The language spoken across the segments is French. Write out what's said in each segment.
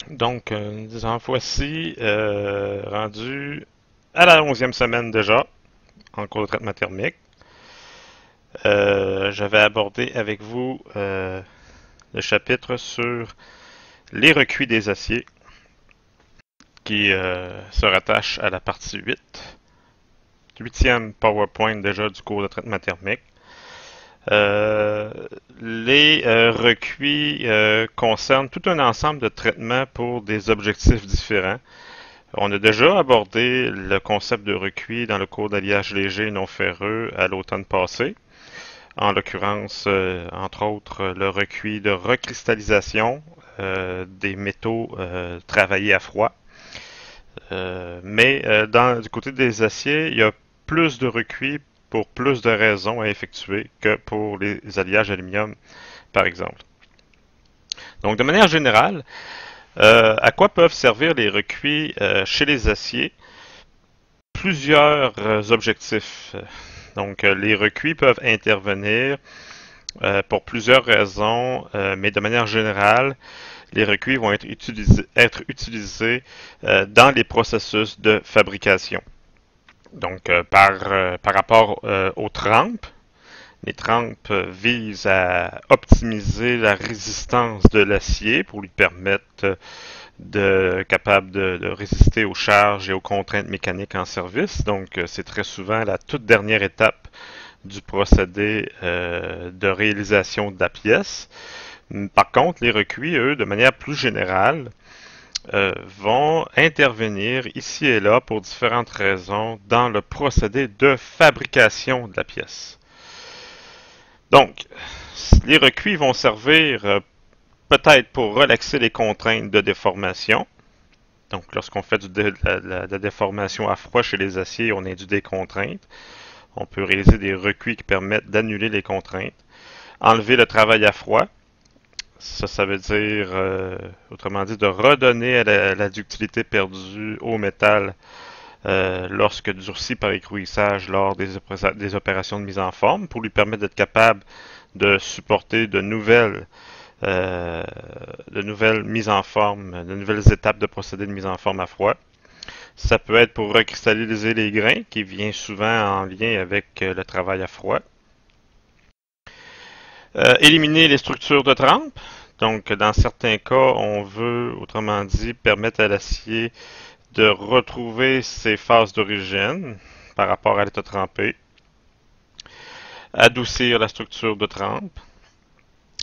Donc, nous en voici rendu à la 11e semaine déjà en cours de traitement thermique. J'avais abordé avec vous le chapitre sur les recuits des aciers qui se rattache à la partie 8. Huitième PowerPoint déjà du cours de traitement thermique. Euh, les recuits concernent tout un ensemble de traitements pour des objectifs différents. On a déjà abordé le concept de recuit dans le cours d'alliage léger non ferreux à l'automne passé. En l'occurrence, entre autres, le recuit de recristallisation des métaux travaillés à froid. Du côté des aciers, il y a plus de recuits pour plus de raisons à effectuer que pour les alliages aluminium, par exemple. Donc, de manière générale, à quoi peuvent servir les recuits chez les aciers? Plusieurs objectifs. Donc, les recuits peuvent intervenir pour plusieurs raisons, mais de manière générale, les recuits vont être utilisés dans les processus de fabrication. Donc, par rapport aux trempes, les trempes visent à optimiser la résistance de l'acier pour lui permettre capable de résister aux charges et aux contraintes mécaniques en service. Donc, c'est très souvent la toute dernière étape du procédé de réalisation de la pièce. Par contre, les recuits, eux, de manière plus générale, vont intervenir ici et là pour différentes raisons dans le procédé de fabrication de la pièce. Donc, les recuits vont servir peut-être pour relaxer les contraintes de déformation. Donc, lorsqu'on fait de la déformation à froid chez les aciers, on induit des contraintes. On peut réaliser des recuits qui permettent d'annuler les contraintes. Enlever le travail à froid. Ça veut dire, autrement dit, de redonner la ductilité perdue au métal lorsque durci par écrouissage lors des opérations de mise en forme pour lui permettre d'être capable de supporter de nouvelles mises en forme, de nouvelles étapes de procédé de mise en forme à froid. Ça peut être pour recristalliser les grains, qui vient souvent en lien avec le travail à froid. Éliminer les structures de trempe. Donc, dans certains cas, on veut, autrement dit, permettre à l'acier de retrouver ses phases d'origine par rapport à l'état trempé. Adoucir la structure de trempe.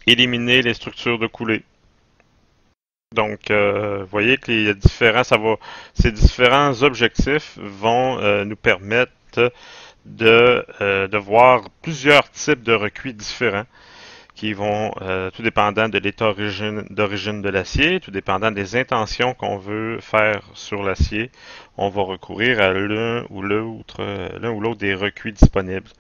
Éliminer les structures de coulée. Donc, vous voyez que ces différents objectifs vont nous permettre de voir plusieurs types de recuits différents qui vont, tout dépendant de l'état d'origine de l'acier, tout dépendant des intentions qu'on veut faire sur l'acier, on va recourir à l'un ou l'autre des recuits disponibles.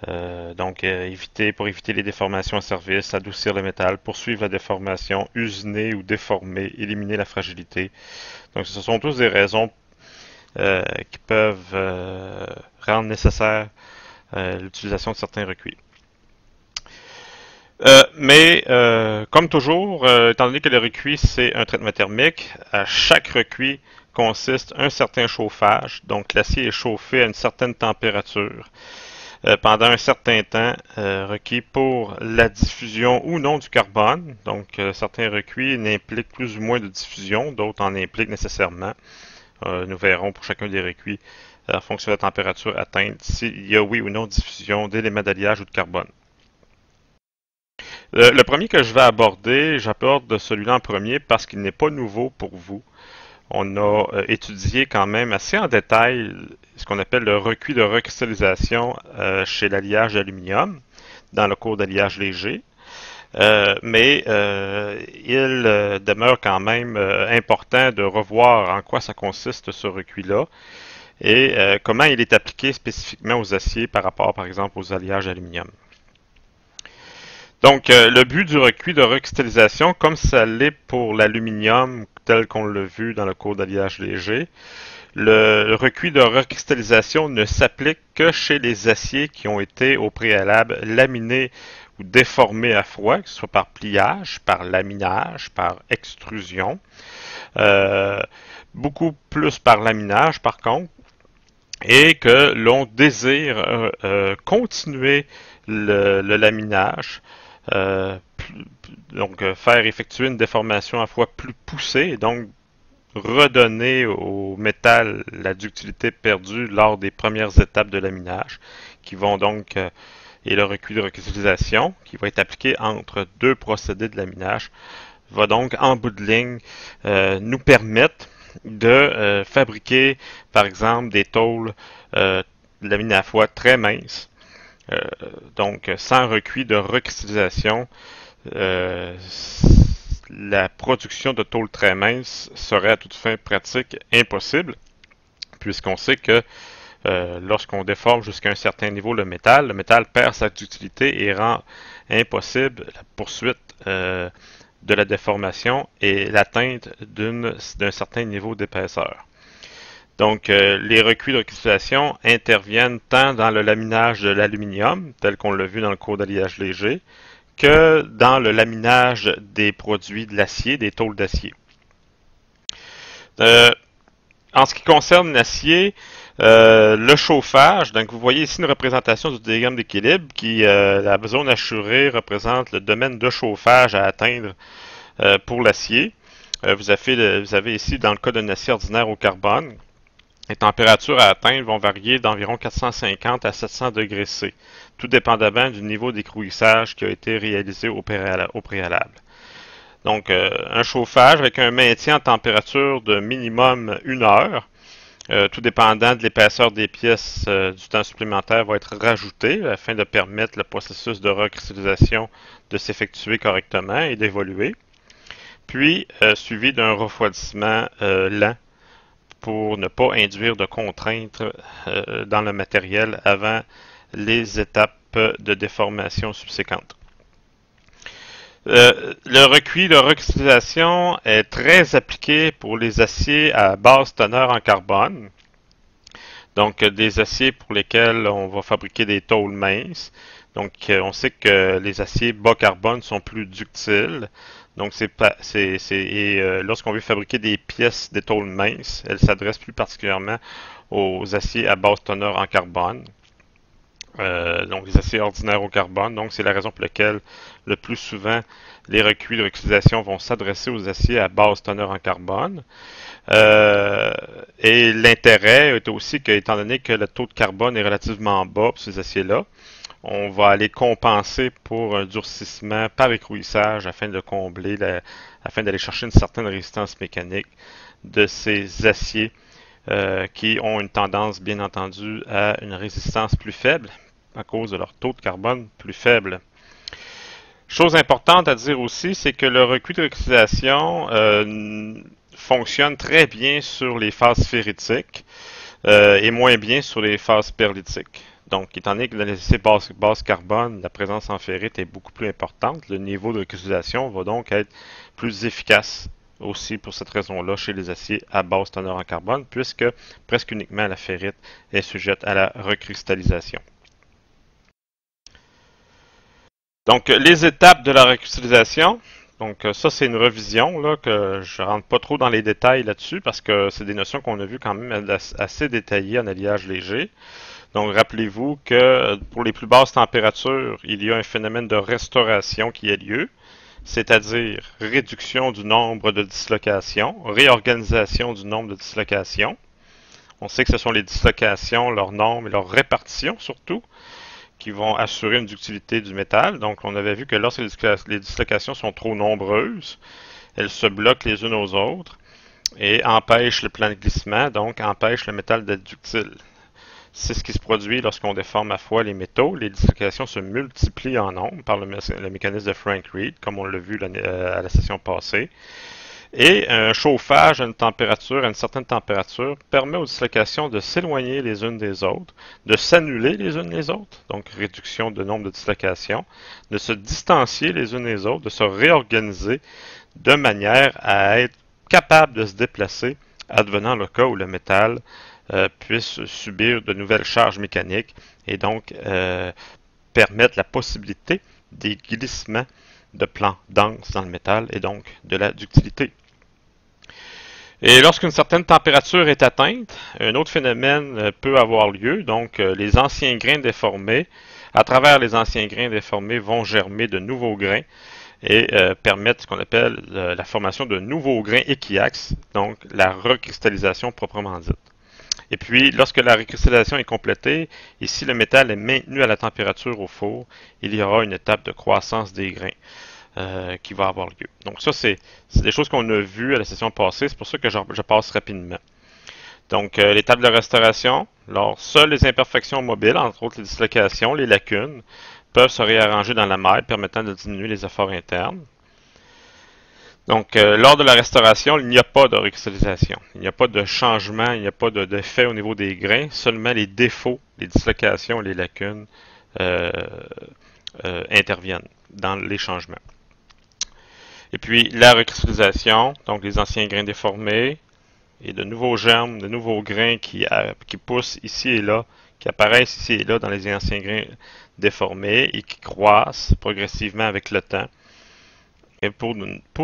Pour éviter les déformations en service, adoucir le métal, poursuivre la déformation, usiner ou déformer, éliminer la fragilité. Donc, ce sont tous des raisons qui peuvent rendre nécessaire l'utilisation de certains recuits. Comme toujours, étant donné que le recuit, c'est un traitement thermique, à chaque recuit consiste un certain chauffage. Donc, l'acier est chauffé à une certaine température pendant un certain temps requis pour la diffusion ou non du carbone. Donc, certains recuits n'impliquent plus ou moins de diffusion, d'autres en impliquent nécessairement. Nous verrons pour chacun des recuits, en fonction de la température atteinte, s'il y a oui ou non diffusion d'éléments d'alliage ou de carbone. Le premier que je vais aborder, j'aborde celui-là en premier parce qu'il n'est pas nouveau pour vous. On a étudié quand même assez en détail ce qu'on appelle le recuit de recristallisation chez l'alliage d'aluminium dans le cours d'alliage léger. Il demeure quand même important de revoir en quoi ça consiste ce recuit-là et comment il est appliqué spécifiquement aux aciers par rapport, par exemple, aux alliages d'aluminium. Donc, le but du recuit de recristallisation, comme ça l'est pour l'aluminium tel qu'on l'a vu dans le cours d'alliage léger, le recuit de recristallisation ne s'applique que chez les aciers qui ont été au préalable laminés ou déformer à froid, que ce soit par pliage, par laminage, par extrusion. Euh, Beaucoup plus par laminage par contre, et que l'on désire continuer le laminage, donc faire effectuer une déformation à fois plus poussée, et donc redonner au métal la ductilité perdue lors des premières étapes de laminage, qui vont donc, et le recuit de recristallisation, qui va être appliqué entre deux procédés de laminage, va donc en bout de ligne nous permettre de fabriquer, par exemple, des tôles laminées à fois très minces, euh, donc sans recuit de recristallisation. Euh, la production de tôles très minces serait à toute fin pratique impossible, puisqu'on sait que lorsqu'on déforme jusqu'à un certain niveau le métal perd sa ductilité et rend impossible la poursuite de la déformation et l'atteinte d'un certain niveau d'épaisseur. Donc, les recuits de recristallisation interviennent tant dans le laminage de l'aluminium, tel qu'on l'a vu dans le cours d'alliage léger, que dans le laminage des produits de l'acier, des tôles d'acier. Euh, En ce qui concerne l'acier, le chauffage, donc vous voyez ici une représentation du diagramme d'équilibre qui, la zone assurée représente le domaine de chauffage à atteindre pour l'acier. Vous avez ici, dans le cas d'un acier ordinaire au carbone, les températures à atteindre vont varier d'environ 450 à 700 degrés C, tout dépendamment du niveau d'écrouissage qui a été réalisé au préalable. Donc, un chauffage avec un maintien en température de minimum 1 heure, tout dépendant de l'épaisseur des pièces, du temps supplémentaire va être rajouté afin de permettre le processus de recristallisation de s'effectuer correctement et d'évoluer. Puis, suivi d'un refroidissement lent pour ne pas induire de contraintes dans le matériel avant les étapes de déformation subséquentes. Le recuit de recristallisation est très appliqué pour les aciers à basse teneur en carbone. Donc, des aciers pour lesquels on va fabriquer des tôles minces. Donc, on sait que les aciers bas carbone sont plus ductiles. Donc, lorsqu'on veut fabriquer des pièces, des tôles minces, elles s'adressent plus particulièrement aux aciers à basse teneur en carbone. Donc, les aciers ordinaires au carbone. Donc, c'est la raison pour laquelle, le plus souvent, les recuits de recristallisation vont s'adresser aux aciers à basse teneur en carbone. Et l'intérêt est aussi que, étant donné que le taux de carbone est relativement bas pour ces aciers-là, on va aller compenser pour un durcissement par écrouissage afin de afin d'aller chercher une certaine résistance mécanique de ces aciers qui ont une tendance, bien entendu, à une résistance plus faible à cause de leur taux de carbone plus faible. Chose importante à dire aussi, c'est que le recuit de recristallisation fonctionne très bien sur les phases ferritiques et moins bien sur les phases perlitiques. Donc, étant donné que dans les aciers basse carbone, la présence en ferrite est beaucoup plus importante, le niveau de recristallisation va donc être plus efficace aussi pour cette raison-là chez les aciers à basse teneur en carbone, puisque presque uniquement la ferrite est sujette à la recristallisation. Donc, les étapes de la recristallisation. Donc, ça, c'est une revision, là, que je rentre pas trop dans les détails là-dessus, parce que c'est des notions qu'on a vues quand même assez détaillées en alliage léger. Donc, rappelez-vous que pour les plus basses températures, il y a un phénomène de restauration qui a lieu, c'est-à-dire réduction du nombre de dislocations, réorganisation du nombre de dislocations. On sait que ce sont les dislocations, leur nombre et leur répartition surtout, qui vont assurer une ductilité du métal. Donc, on avait vu que lorsque les dislocations sont trop nombreuses, elles se bloquent les unes aux autres et empêchent le plan de glissement, donc empêchent le métal d'être ductile. C'est ce qui se produit lorsqu'on déforme à fois les métaux. Les dislocations se multiplient en nombre par le mécanisme de Frank Reed, comme on l'a vu à la session passée. Et un chauffage à une certaine température, permet aux dislocations de s'éloigner les unes des autres, de s'annuler les unes les autres, donc réduction de nombre de dislocations, de se distancier les unes les autres, de se réorganiser de manière à être capable de se déplacer, advenant le cas où le métal puisse subir de nouvelles charges mécaniques et donc permettre la possibilité des glissements de plans denses dans le métal et donc de la ductilité. Et lorsqu'une certaine température est atteinte, un autre phénomène peut avoir lieu. Donc, les anciens grains déformés, à travers les anciens grains déformés, vont germer de nouveaux grains et permettre ce qu'on appelle la formation de nouveaux grains équiaxes, donc la recristallisation proprement dite. Et puis, lorsque la recristallisation est complétée, et si le métal est maintenu à la température au four, il y aura une étape de croissance des grains qui va avoir lieu. Donc ça, c'est des choses qu'on a vues à la session passée, c'est pour ça que je passe rapidement. Donc, l'étape de restauration, alors seules les imperfections mobiles, entre autres les dislocations, les lacunes, peuvent se réarranger dans la maille, permettant de diminuer les efforts internes. Donc, lors de la restauration, il n'y a pas de recristallisation. Il n'y a pas de changement, il n'y a pas d'effet au niveau des grains, seulement les défauts, les dislocations, les lacunes interviennent dans les changements. Et puis, la recristallisation, donc les anciens grains déformés, et de nouveaux germes, de nouveaux grains qui poussent ici et là, qui apparaissent ici et là dans les anciens grains déformés et qui croissent progressivement avec le temps et pour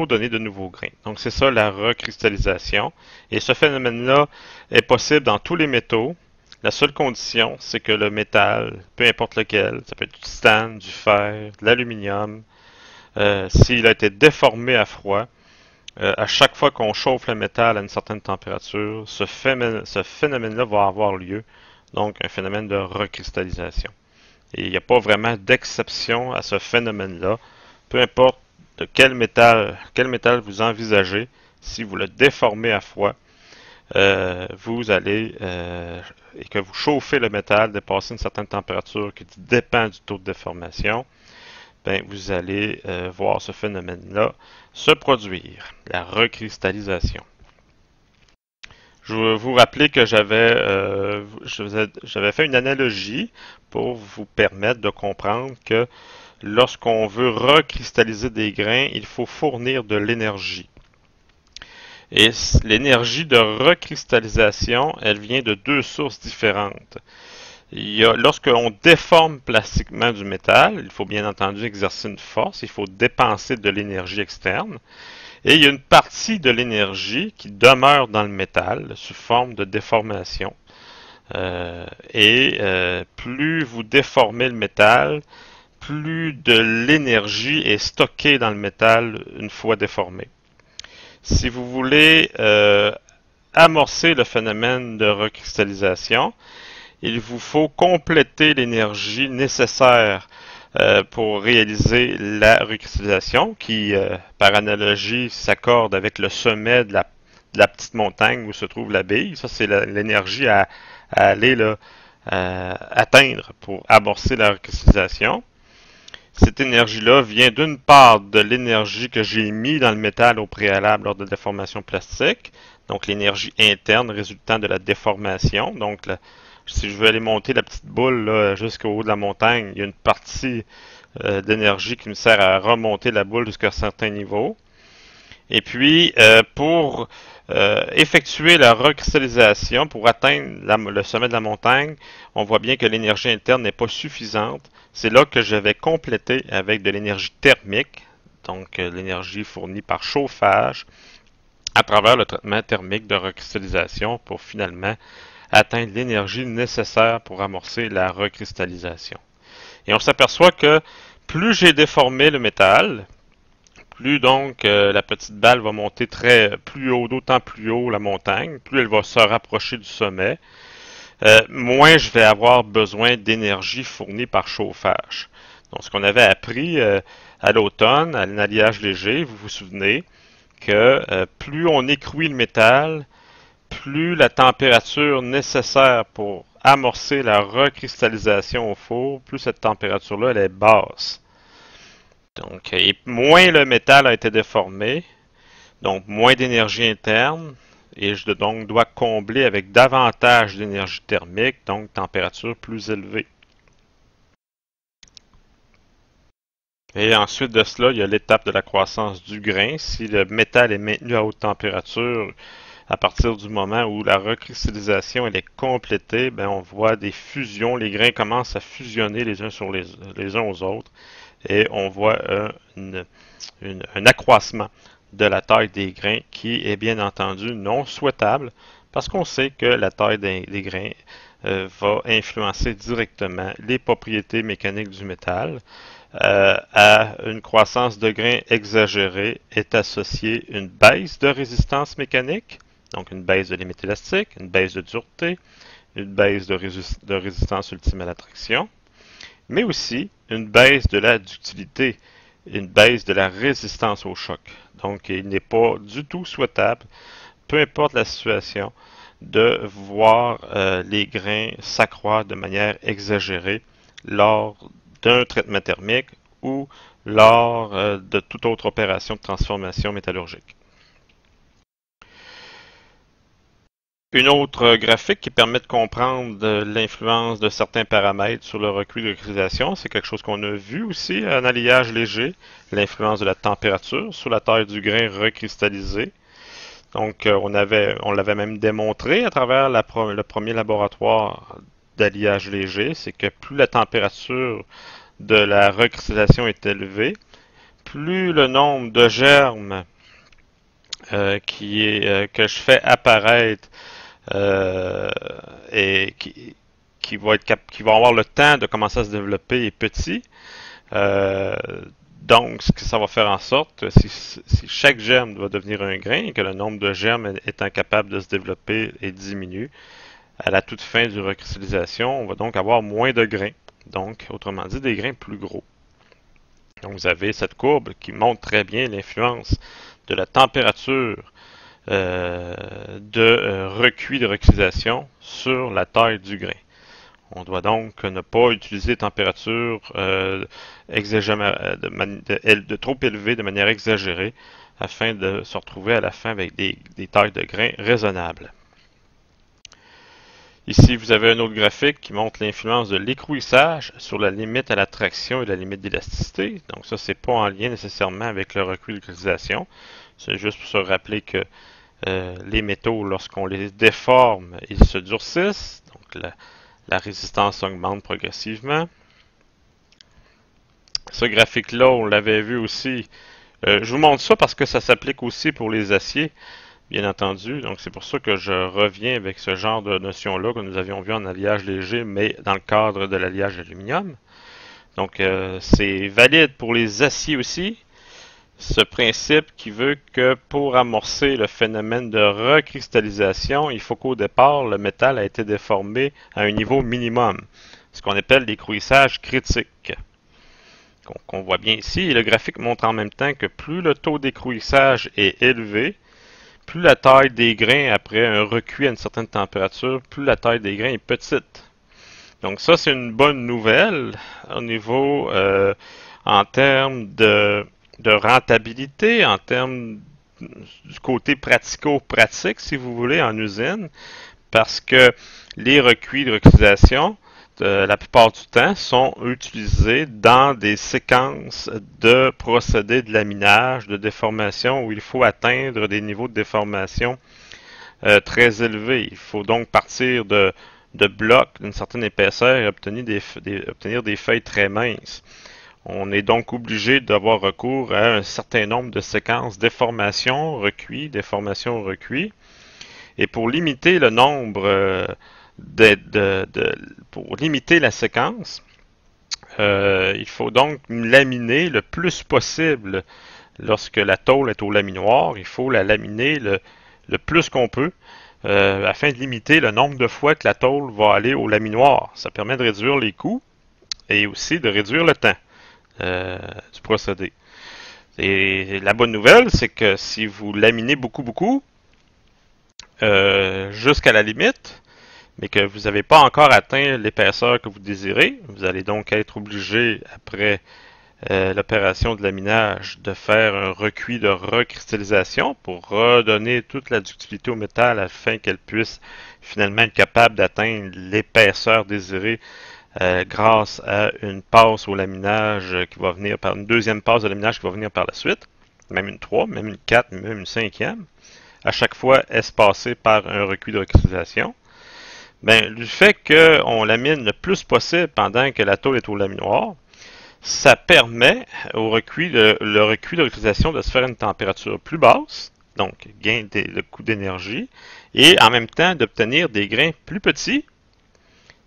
donner de nouveaux grains. Donc c'est ça la recristallisation. Et ce phénomène-là est possible dans tous les métaux. La seule condition, c'est que le métal, peu importe lequel, ça peut être du titane, du fer, de l'aluminium, s'il a été déformé à froid, à chaque fois qu'on chauffe le métal à une certaine température, ce phénomène-là va avoir lieu, donc un phénomène de recristallisation. Et il n'y a pas vraiment d'exception à ce phénomène-là. Peu importe de quel métal vous envisagez, si vous le déformez à froid, vous allez, et que vous chauffez le métal, dépasser une certaine température qui dépend du taux de déformation, ben, vous allez voir ce phénomène-là se produire, la recristallisation. Je veux vous rappeler que j'avais fait une analogie pour vous permettre de comprendre que lorsqu'on veut recristalliser des grains, il faut fournir de l'énergie. Et l'énergie de recristallisation, elle vient de deux sources différentes. Lorsqu'on déforme plastiquement du métal, il faut bien entendu exercer une force, il faut dépenser de l'énergie externe. Et il y a une partie de l'énergie qui demeure dans le métal sous forme de déformation. Plus vous déformez le métal, plus de l'énergie est stockée dans le métal une fois déformé. Si vous voulez amorcer le phénomène de recristallisation, il vous faut compléter l'énergie nécessaire pour réaliser la recristallisation qui, par analogie, s'accorde avec le sommet de la petite montagne où se trouve la bille. Ça, c'est l'énergie à aller là, atteindre pour amorcer la recristallisation. Cette énergie-là vient d'une part de l'énergie que j'ai mis dans le métal au préalable lors de la déformation plastique, donc l'énergie interne résultant de la déformation. Donc, si je veux aller monter la petite boule jusqu'au haut de la montagne, il y a une partie d'énergie qui me sert à remonter la boule jusqu'à un certain niveau. Et puis, pour effectuer la recristallisation, pour atteindre le sommet de la montagne, on voit bien que l'énergie interne n'est pas suffisante. C'est là que je vais compléter avec de l'énergie thermique, donc l'énergie fournie par chauffage, à travers le traitement thermique de recristallisation pour finalement atteindre l'énergie nécessaire pour amorcer la recristallisation. Et on s'aperçoit que plus j'ai déformé le métal, plus donc la petite balle va monter plus haut, d'autant plus haut la montagne, plus elle va se rapprocher du sommet, moins je vais avoir besoin d'énergie fournie par chauffage. Donc ce qu'on avait appris à l'automne, à l'alliage léger, vous vous souvenez que plus on écrouit le métal, plus la température nécessaire pour amorcer la recristallisation au four, plus cette température-là elle est basse. Donc, et moins le métal a été déformé, donc moins d'énergie interne, et je donc dois combler avec davantage d'énergie thermique, donc température plus élevée. Et ensuite de cela, il y a l'étape de la croissance du grain. Si le métal est maintenu à haute température, À partir du moment où la recristallisation elle est complétée, ben, on voit des fusions, les grains commencent à fusionner les uns sur les uns aux autres et on voit un accroissement de la taille des grains qui est bien entendu non souhaitable parce qu'on sait que la taille des grains va influencer directement les propriétés mécaniques du métal. À une croissance de grains exagérée est associée une baisse de résistance mécanique, donc une baisse de limite élastique, une baisse de dureté, une baisse de résistance ultime à la traction, mais aussi une baisse de la ductilité, une baisse de la résistance au choc. Donc, il n'est pas du tout souhaitable, peu importe la situation, de voir les grains s'accroître de manière exagérée lors d'un traitement thermique ou lors de toute autre opération de transformation métallurgique. Une autre graphique qui permet de comprendre l'influence de certains paramètres sur le recuit de cristallisation, c'est quelque chose qu'on a vu aussi en alliage léger, l'influence de la température sur la taille du grain recristallisé. Donc, on l'avait même démontré à travers le premier laboratoire d'alliage léger, c'est que plus la température de la recristallisation est élevée, plus le nombre de germes que je fais apparaître et qui vont avoir le temps de commencer à se développer est petit. Euh, donc, ce que ça va faire en sorte, si chaque germe va devenir un grain et que le nombre de germes est incapable de se développer et diminue, à la toute fin du recristallisation, on va donc avoir moins de grains. Donc, autrement dit, des grains plus gros. Donc, vous avez cette courbe qui montre très bien l'influence de la température de recuit de recristallisation sur la taille du grain. On doit donc ne pas utiliser température de trop élevée de manière exagérée afin de se retrouver à la fin avec des tailles de grains raisonnables. Ici, vous avez un autre graphique qui montre l'influence de l'écrouissage sur la limite à la traction et la limite d'élasticité. Donc ça, c'est pas en lien nécessairement avec le recuit de cristallisation. C'est juste pour se rappeler que les métaux, lorsqu'on les déforme, ils se durcissent. Donc la résistance augmente progressivement. Ce graphique-là, on l'avait vu aussi. Je vous montre ça parce que ça s'applique aussi pour les aciers, bien entendu. Donc c'est pour ça que je reviens avec ce genre de notion-là que nous avions vu en alliage léger, mais dans le cadre de l'alliage aluminium. Donc c'est valide pour les aciers aussi. Ce principe qui veut que pour amorcer le phénomène de recristallisation, il faut qu'au départ, le métal a été déformé à un niveau minimum, ce qu'on appelle l'écrouissage critique. Qu'on voit bien ici, et le graphique montre en même temps que plus le taux d'écrouissage est élevé, plus la taille des grains après un recuit à une certaine température, plus la taille des grains est petite. Donc ça, c'est une bonne nouvelle au niveau en termes de rentabilité, en termes du côté pratico-pratique, si vous voulez, en usine, parce que les recuits de recristallisation, la plupart du temps, sont utilisés dans des séquences de procédés de laminage, de déformation, où il faut atteindre des niveaux de déformation très élevés. Il faut donc partir de blocs d'une certaine épaisseur et obtenir des feuilles très minces. On est donc obligé d'avoir recours à un certain nombre de séquences déformation-recuit, déformation-recuit. Et pour limiter le nombre pour limiter la séquence, il faut donc laminer le plus possible lorsque la tôle est au laminoir. Il faut la laminer le plus qu'on peut afin de limiter le nombre de fois que la tôle va aller au laminoir. Ça permet de réduire les coûts et aussi de réduire le temps du procédé. Et la bonne nouvelle, c'est que si vous laminez beaucoup, jusqu'à la limite, mais que vous n'avez pas encore atteint l'épaisseur que vous désirez, vous allez donc être obligé, après l'opération de laminage, de faire un recuit de recristallisation pour redonner toute la ductilité au métal afin qu'elle puisse finalement être capable d'atteindre l'épaisseur désirée grâce à une passe au laminage qui va venir par une deuxième passe de laminage qui va venir par la suite, même une 3, même une 4, même une 5e. à chaque fois espacé par un recuit de recristallisation. Ben, du fait qu'on lamine le plus possible pendant que la tôle est au laminoir, ça permet le recuit de recristallisation de se faire à une température plus basse, donc gain le coût d'énergie, et en même temps d'obtenir des grains plus petits,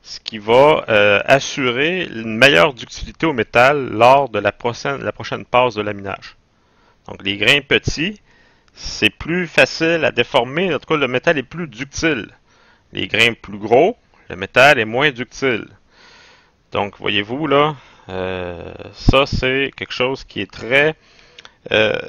ce qui va assurer une meilleure ductilité au métal lors de la prochaine phase de laminage. Donc les grains petits, c'est plus facile à déformer, en tout cas le métal est plus ductile. Les grains plus gros, le métal est moins ductile. Donc voyez-vous là, ça c'est quelque chose qui est très euh,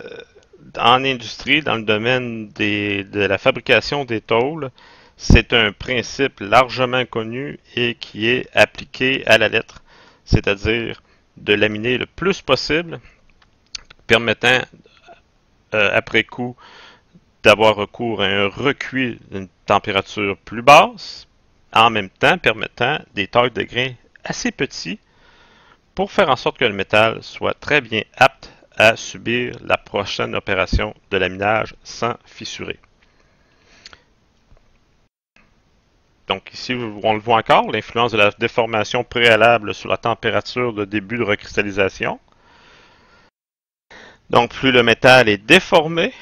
en industrie, dans le domaine de la fabrication des tôles, c'est un principe largement connu et qui est appliqué à la lettre, c'est-à-dire de laminer le plus possible, permettant après coup d'avoir recours à un recuit d'une température plus basse, en même temps permettant des tailles de grains assez petits pour faire en sorte que le métal soit très bien apte à subir la prochaine opération de laminage sans fissurer. Donc ici, on le voit encore, l'influence de la déformation préalable sur la température de début de recristallisation. Donc plus le métal est déformé,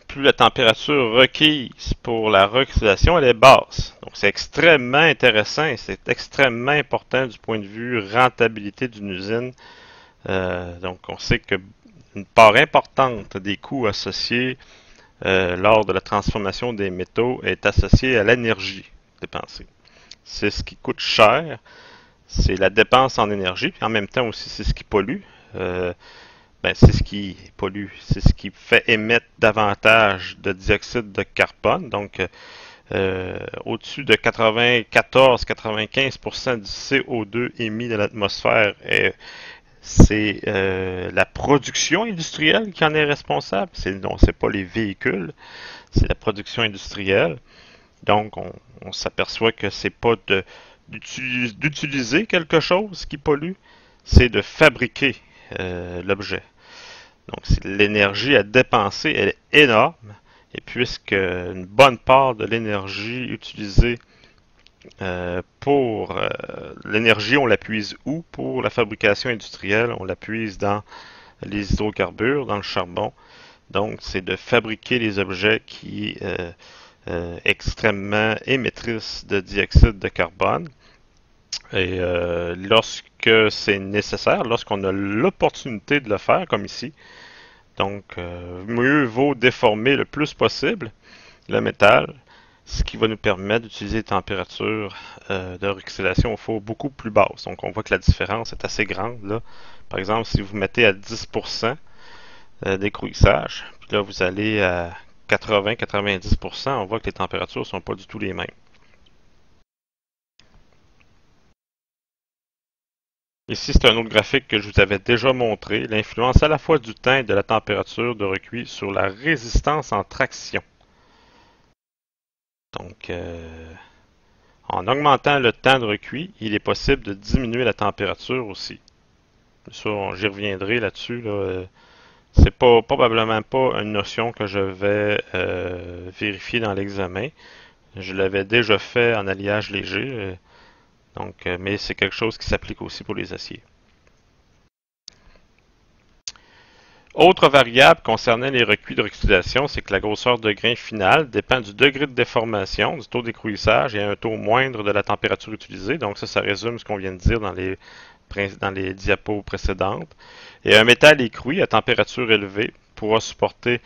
plus la température requise pour la recristallisation elle est basse. Donc c'est extrêmement intéressant et c'est extrêmement important du point de vue rentabilité d'une usine. Donc on sait que une part importante des coûts associés lors de la transformation des métaux est associée à l'énergie dépensée. C'est ce qui coûte cher, c'est la dépense en énergie, puis en même temps aussi c'est ce qui pollue. Euh, c'est ce qui pollue, c'est ce qui fait émettre davantage de dioxyde de carbone. Donc, au-dessus de 94-95% du CO2 émis de l'atmosphère, c'est la production industrielle qui en est responsable. Non, c'est pas les véhicules, c'est la production industrielle. Donc, on s'aperçoit que c'est pas d'utiliser quelque chose qui pollue, c'est de fabriquer l'objet. Donc, l'énergie à dépenser, elle est énorme. Et puisque une bonne part de l'énergie utilisée pour l'énergie, on la puise où? Pour la fabrication industrielle, on la puise dans les hydrocarbures, dans le charbon. Donc, c'est de fabriquer les objets qui extrêmement émettrices de dioxyde de carbone. Et lorsque c'est nécessaire, lorsqu'on a l'opportunité de le faire, comme ici, donc mieux vaut déformer le plus possible le métal, ce qui va nous permettre d'utiliser des températures de recristallisation au four beaucoup plus basses. Donc on voit que la différence est assez grande là. Par exemple, si vous mettez à 10% d'écrouissage, puis là vous allez à 80-90%, on voit que les températures ne sont pas du tout les mêmes. Ici, c'est un autre graphique que je vous avais déjà montré, l'influence à la fois du temps et de la température de recuit sur la résistance en traction. Donc, en augmentant le temps de recuit, il est possible de diminuer la température aussi. Ça, j'y reviendrai là-dessus. Là. C'est probablement pas une notion que je vais vérifier dans l'examen. Je l'avais déjà fait en alliage léger, mais c'est quelque chose qui s'applique aussi pour les aciers. Autre variable concernant les recuits de recristallisation, c'est que la grosseur de grain final dépend du degré de déformation, du taux d'écrouissage et un taux moindre de la température utilisée. Donc ça résume ce qu'on vient de dire dans les diapos précédentes. Et un métal écroué à température élevée pourra supporter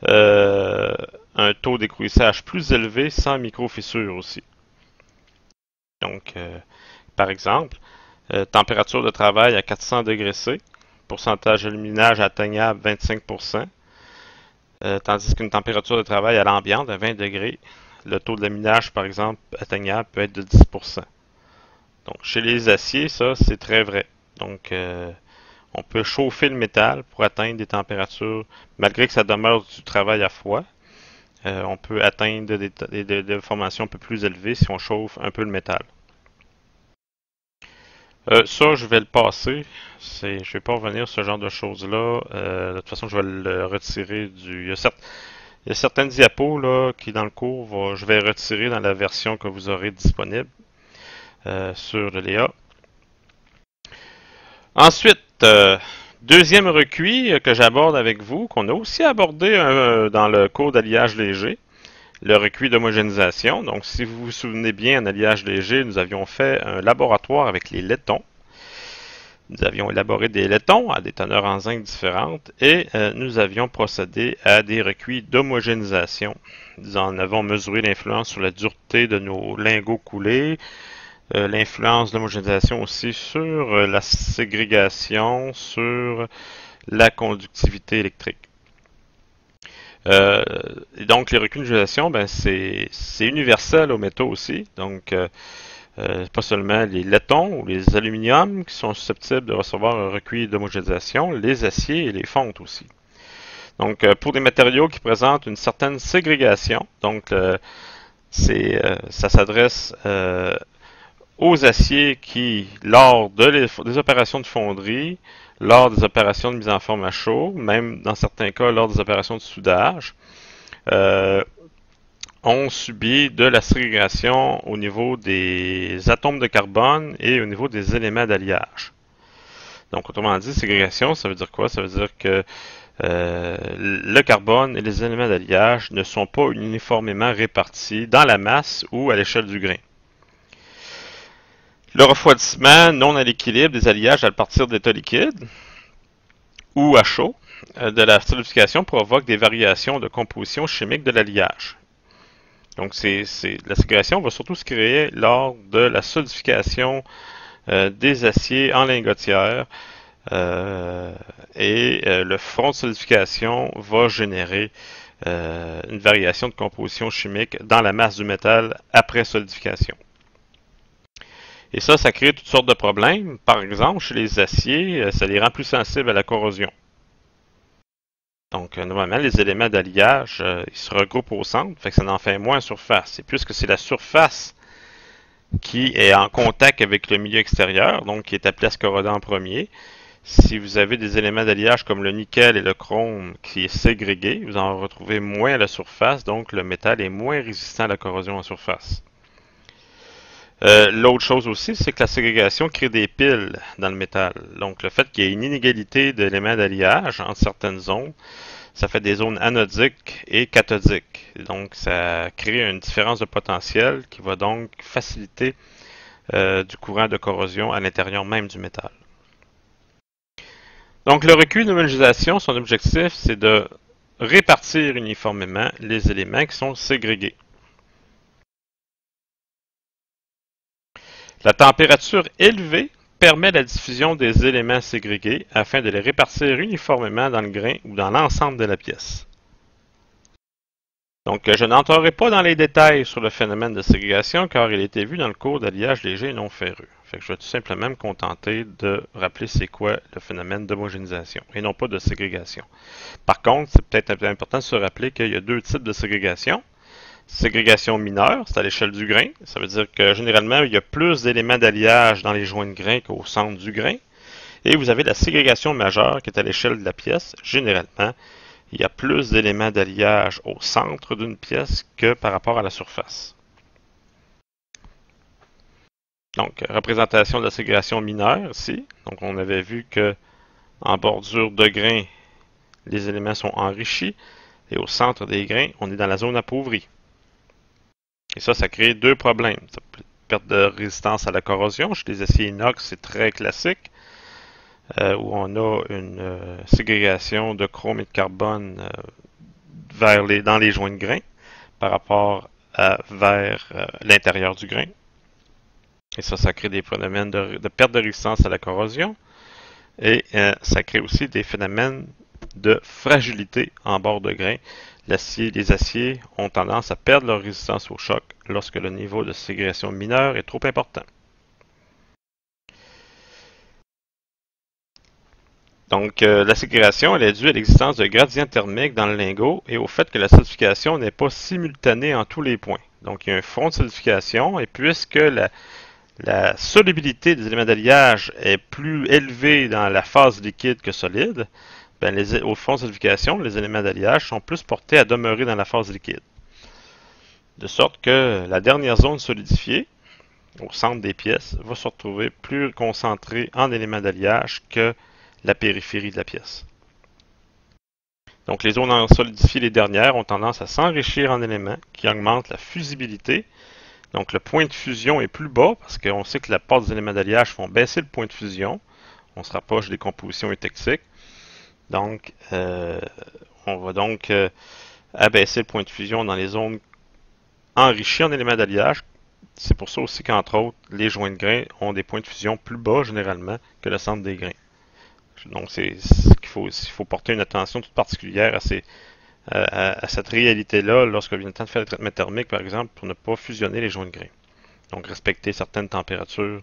un taux d'écrouissage plus élevé sans micro-fissure aussi. Donc, par exemple, température de travail à 400 degrés C, pourcentage de luminage atteignable 25%, tandis qu'une température de travail à l'ambiance de 20 degrés, le taux de laminage, par exemple, atteignable peut être de 10%. Donc, chez les aciers, ça, c'est très vrai. Donc, on peut chauffer le métal pour atteindre des températures, malgré que ça demeure du travail à froid. On peut atteindre des formations un peu plus élevées si on chauffe un peu le métal. Ça, je vais le passer. Je vais pas revenir sur ce genre de choses-là. De toute façon, je vais le retirer du. Il y a certaines diapos là, qui, dans le cours, je vais retirer dans la version que vous aurez disponible sur le Léa. Ensuite, deuxième recuit que j'aborde avec vous, qu'on a aussi abordé dans le cours d'alliage léger, le recuit d'homogénéisation. Donc, si vous vous souvenez bien, en alliage léger, nous avions fait un laboratoire avec les laitons. Nous avions élaboré des laitons à des teneurs en zinc différentes et nous avions procédé à des recuits d'homogénéisation. Nous en avons mesuré l'influence sur la dureté de nos lingots coulés, l'influence de l'homogénéisation aussi sur la ségrégation, sur la conductivité électrique. Et donc, les recuits d'homogénéisation, ben, c'est universel aux métaux aussi. Donc, pas seulement les laitons ou les aluminiums qui sont susceptibles de recevoir un recuit d'homogénéisation, les aciers et les fontes aussi. Donc, pour des matériaux qui présentent une certaine ségrégation, donc ça s'adresse aux aciers qui, lors des opérations de fonderie, lors des opérations de mise en forme à chaud, même dans certains cas lors des opérations de soudage, ont subi de la ségrégation au niveau des atomes de carbone et au niveau des éléments d'alliage. Donc, autrement dit, ségrégation, ça veut dire quoi? Ça veut dire que le carbone et les éléments d'alliage ne sont pas uniformément répartis dans la masse ou à l'échelle du grain. Le refroidissement non à l'équilibre des alliages à partir d'états liquides ou à chaud de la solidification provoque des variations de composition chimique de l'alliage. Donc, la ségrégation va surtout se créer lors de la solidification des aciers en lingotière et le front de solidification va générer une variation de composition chimique dans la masse du métal après solidification. Et ça crée toutes sortes de problèmes. Par exemple, chez les aciers, ça les rend plus sensibles à la corrosion. Donc, normalement, les éléments d'alliage, ils se regroupent au centre, fait que ça en fait moins en surface. Et puisque c'est la surface qui est en contact avec le milieu extérieur, donc qui est appelé à se corroder en premier, si vous avez des éléments d'alliage comme le nickel et le chrome qui est ségrégué, vous en retrouvez moins à la surface, donc le métal est moins résistant à la corrosion en surface. L'autre chose aussi, c'est que la ségrégation crée des piles dans le métal. Donc, le fait qu'il y ait une inégalité d'éléments d'alliage entre certaines zones, ça fait des zones anodiques et cathodiques. Donc, ça crée une différence de potentiel qui va donc faciliter du courant de corrosion à l'intérieur même du métal. Donc, le recuit d'homogénéisation, son objectif, c'est de répartir uniformément les éléments qui sont ségrégés. La température élevée permet la diffusion des éléments ségrégés afin de les répartir uniformément dans le grain ou dans l'ensemble de la pièce. Donc, je n'entrerai pas dans les détails sur le phénomène de ségrégation car il a été vu dans le cours d'alliage léger et non ferreux. Fait que je vais tout simplement me contenter de rappeler c'est quoi le phénomène d'homogénéisation et non pas de ségrégation. Par contre, c'est peut-être important de se rappeler qu'il y a deux types de ségrégation. Ségrégation mineure, c'est à l'échelle du grain. Ça veut dire que généralement, il y a plus d'éléments d'alliage dans les joints de grain qu'au centre du grain. Et vous avez la ségrégation majeure qui est à l'échelle de la pièce. Généralement, il y a plus d'éléments d'alliage au centre d'une pièce que par rapport à la surface. Donc, représentation de la ségrégation mineure ici. Donc, on avait vu que en bordure de grain, les éléments sont enrichis. Et au centre des grains, on est dans la zone appauvrie. Et ça crée deux problèmes. Perte de résistance à la corrosion. Chez les aciers inox, c'est très classique, où on a une ségrégation de chrome et de carbone dans les joints de grain par rapport vers l'intérieur du grain. Et ça crée des phénomènes de perte de résistance à la corrosion. Et ça crée aussi des phénomènes de fragilité en bord de grain. Les aciers ont tendance à perdre leur résistance au choc lorsque le niveau de ségrégation mineure est trop important. Donc, la ségrégation elle est due à l'existence de gradients thermiques dans le lingot et au fait que la solidification n'est pas simultanée en tous les points. Donc, il y a un front de solidification et puisque la solubilité des éléments d'alliage est plus élevée dans la phase liquide que solide, ben, au fond de solidification, les éléments d'alliage sont plus portés à demeurer dans la phase liquide. De sorte que la dernière zone solidifiée, au centre des pièces, va se retrouver plus concentrée en éléments d'alliage que la périphérie de la pièce. Donc les zones solidifiées, les dernières, ont tendance à s'enrichir en éléments qui augmentent la fusibilité. Donc le point de fusion est plus bas parce qu'on sait que la part des éléments d'alliage font baisser le point de fusion. On se rapproche des compositions eutectiques. Donc on va donc abaisser le point de fusion dans les zones enrichies en éléments d'alliage. C'est pour ça aussi qu'entre autres, les joints de grains ont des points de fusion plus bas généralement que le centre des grains. Donc il faut porter une attention toute particulière à cette réalité-là lorsque vient le temps de faire le traitement thermique, par exemple, pour ne pas fusionner les joints de grains. Donc respecter certaines températures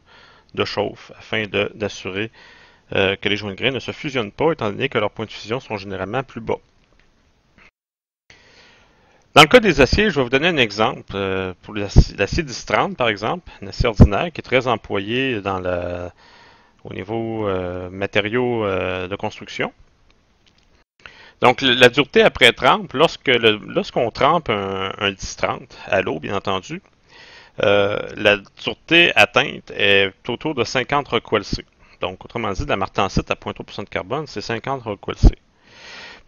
de chauffe afin d'assurer que les joints de grains ne se fusionnent pas, étant donné que leurs points de fusion sont généralement plus bas. Dans le cas des aciers, je vais vous donner un exemple. Pour l'acier 1030, par exemple, un acier ordinaire qui est très employé au niveau matériaux de construction. Donc, la dureté après trempe, lorsqu'on trempe un 1030 à l'eau, bien entendu, la dureté atteinte est autour de 50 recoils C. Donc, autrement dit, de la martensite à 0,3% de carbone, c'est 50 recoils C.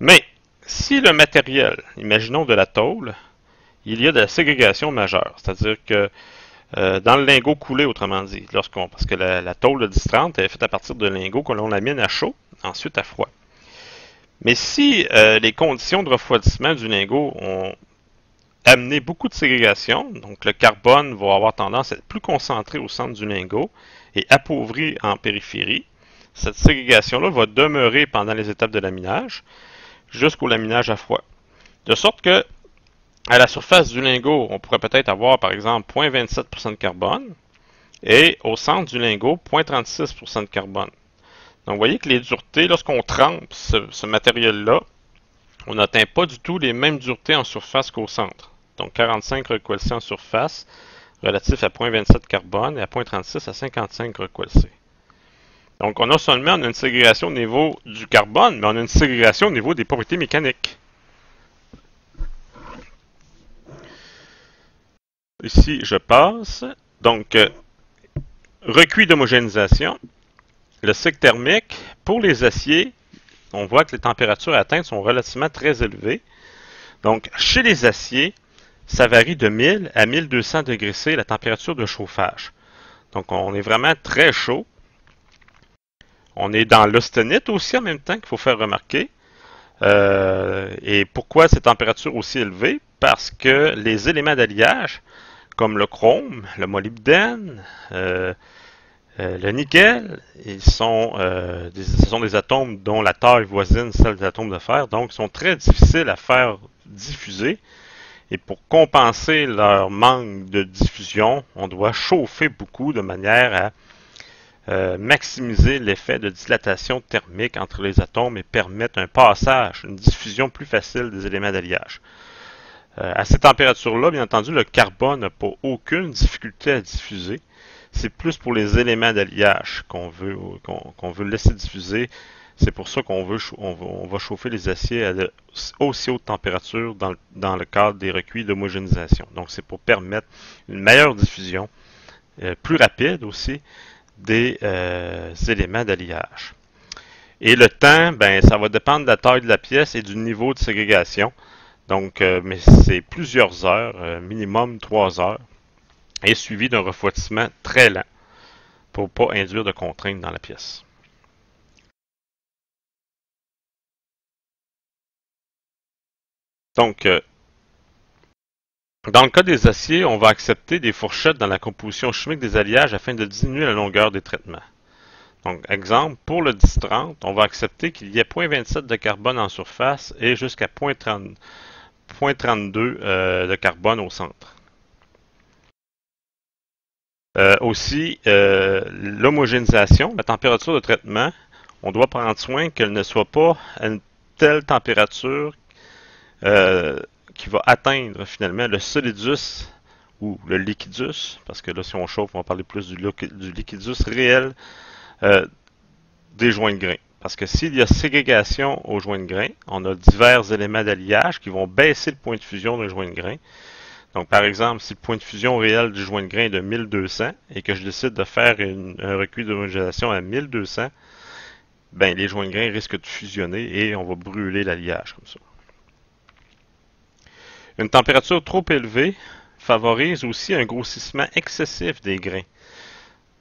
Mais, si le matériel, imaginons de la tôle, il y a de la ségrégation majeure, c'est-à-dire que dans le lingot coulé, autrement dit, parce que la tôle de 1030 est faite à partir de lingots que l'on lamine à chaud, ensuite à froid. Mais si les conditions de refroidissement du lingot ont amené beaucoup de ségrégation, donc le carbone va avoir tendance à être plus concentré au centre du lingot et appauvri en périphérie, cette ségrégation-là va demeurer pendant les étapes de laminage jusqu'au laminage à froid. De sorte que à la surface du lingot, on pourrait peut-être avoir par exemple 0,27% de carbone et au centre du lingot 0,36% de carbone. Donc vous voyez que les duretés, lorsqu'on trempe ce matériel-là, on n'atteint pas du tout les mêmes duretés en surface qu'au centre. Donc 45 recoils C en surface, relatif à 0,27 carbone, et à 0,36 à 55 recoils C. Donc non seulement on a une ségrégation au niveau du carbone, mais on a une ségrégation au niveau des propriétés mécaniques. Ici, je passe. Donc, recuit d'homogénéisation. Le cycle thermique, pour les aciers, on voit que les températures atteintes sont relativement très élevées. Donc, chez les aciers, ça varie de 1000 à 1200 degrés C la température de chauffage. Donc, on est vraiment très chaud. On est dans l'austenite aussi en même temps qu'il faut faire remarquer. Et pourquoi ces températures aussi élevées? Parce que les éléments d'alliage, comme le chrome, le molybdène, le nickel, ce sont des atomes dont la taille voisine celle des atomes de fer, donc ils sont très difficiles à faire diffuser. Et pour compenser leur manque de diffusion, on doit chauffer beaucoup de manière à maximiser l'effet de dilatation thermique entre les atomes et permettre un passage, une diffusion plus facile des éléments d'alliage. À ces températures-là, bien entendu, le carbone n'a pas aucune difficulté à diffuser. C'est plus pour les éléments d'alliage qu'on veut laisser diffuser. C'est pour ça qu'on va chauffer les aciers à de aussi haute température dans le cadre des recuits d'homogénéisation. Donc, c'est pour permettre une meilleure diffusion, plus rapide aussi, des éléments d'alliage. Et le temps, ben, ça va dépendre de la taille de la pièce et du niveau de ségrégation. Donc, mais c'est plusieurs heures, minimum 3 heures, et suivi d'un refroidissement très lent pour ne pas induire de contraintes dans la pièce. Donc, dans le cas des aciers, on va accepter des fourchettes dans la composition chimique des alliages afin de diminuer la longueur des traitements. Donc, exemple, pour le 1030, on va accepter qu'il y ait 0,27 de carbone en surface et jusqu'à 0,32 de carbone au centre. Aussi, l'homogénéisation, la température de traitement, on doit prendre soin qu'elle ne soit pas à une telle température qui va atteindre finalement le solidus ou le liquidus, parce que là, si on chauffe, on va parler plus du liquidus réel des joints de grains. Parce que s'il y a ségrégation au joint de grain, on a divers éléments d'alliage qui vont baisser le point de fusion d'un joint de grain. Donc, par exemple, si le point de fusion réel du joint de grain est de 1200 et que je décide de faire un recuit d'homogénéisation à 1200, ben, les joints de grain risquent de fusionner et on va brûler l'alliage comme ça. Une température trop élevée favorise aussi un grossissement excessif des grains.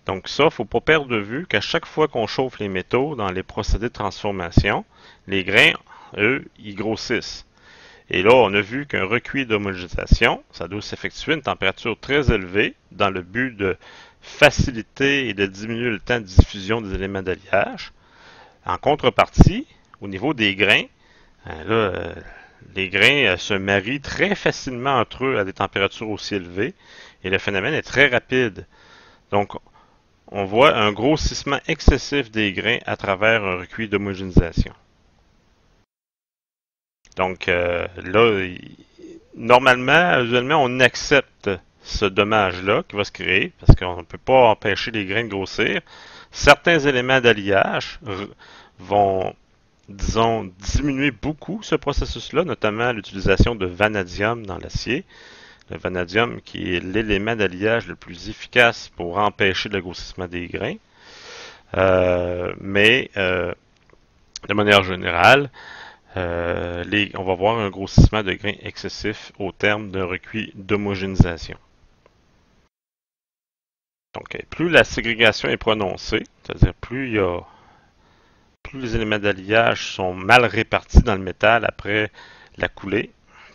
Donc ça, il ne faut pas perdre de vue qu'à chaque fois qu'on chauffe les métaux dans les procédés de transformation, les grains, eux, ils grossissent. Et là, on a vu qu'un recuit d'homogénéisation, ça doit s'effectuer à une température très élevée dans le but de faciliter et de diminuer le temps de diffusion des éléments d'alliage. En contrepartie, au niveau des grains, les grains se marient très facilement entre eux à des températures aussi élevées et le phénomène est très rapide. Donc, on voit un grossissement excessif des grains à travers un recuit d'homogénéisation. Donc là, normalement, usuellement, on accepte ce dommage-là qui va se créer parce qu'on ne peut pas empêcher les grains de grossir. Certains éléments d'alliage vont, disons, diminuer beaucoup ce processus-là, notamment l'utilisation de vanadium dans l'acier. Le vanadium qui est l'élément d'alliage le plus efficace pour empêcher le grossissement des grains. Mais de manière générale, on va voir un grossissement de grains excessif au terme d'un recuit d'homogénéisation. Donc, plus la ségrégation est prononcée, c'est-à-dire plus les éléments d'alliage sont mal répartis dans le métal après la coulée,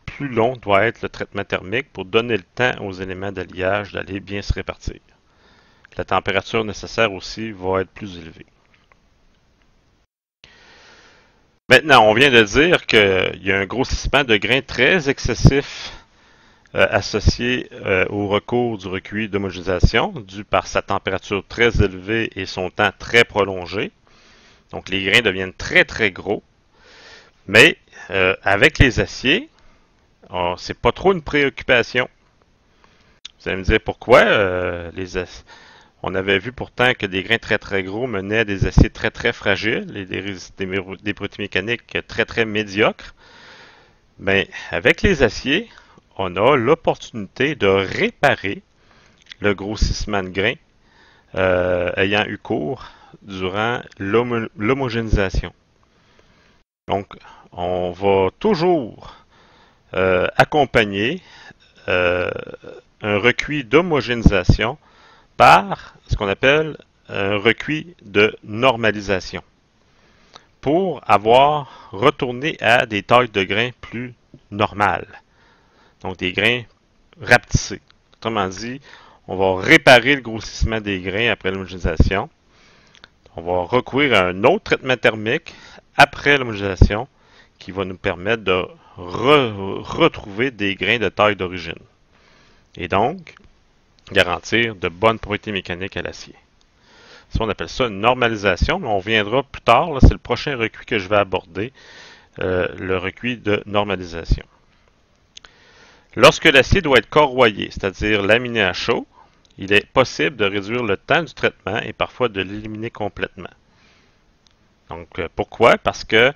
plus long doit être le traitement thermique pour donner le temps aux éléments d'alliage d'aller bien se répartir. La température nécessaire aussi va être plus élevée. Maintenant, on vient de dire qu'il y a un grossissement de grains très excessif associé au recours du recuit d'homogénéisation, dû par sa température très élevée et son temps très prolongé. Donc, les grains deviennent très très gros. Mais avec les aciers, c'est pas trop une préoccupation. Vous allez me dire pourquoi. On avait vu pourtant que des grains très très gros menaient à des aciers très très fragiles et des propriétés mécaniques très très médiocres. Mais avec les aciers, on a l'opportunité de réparer le grossissement de grains ayant eu cours durant l'homogénéisation. Donc, on va toujours accompagner un recuit d'homogénéisation par ce qu'on appelle un recuit de normalisation pour avoir retourné à des tailles de grains plus normales. Donc des grains rapetissés. Autrement dit, on va réparer le grossissement des grains après l'homogénéisation. On va recourir à un autre traitement thermique après l'homogénéisation qui va nous permettre de retrouver des grains de taille d'origine. Et donc, garantir de bonnes propriétés mécaniques à l'acier. Ça, on appelle ça une normalisation, mais on reviendra plus tard. C'est le prochain recuit que je vais aborder, le recuit de normalisation. Lorsque l'acier doit être corroyé, c'est-à-dire laminé à chaud, il est possible de réduire le temps du traitement et parfois de l'éliminer complètement. Donc, pourquoi? Parce que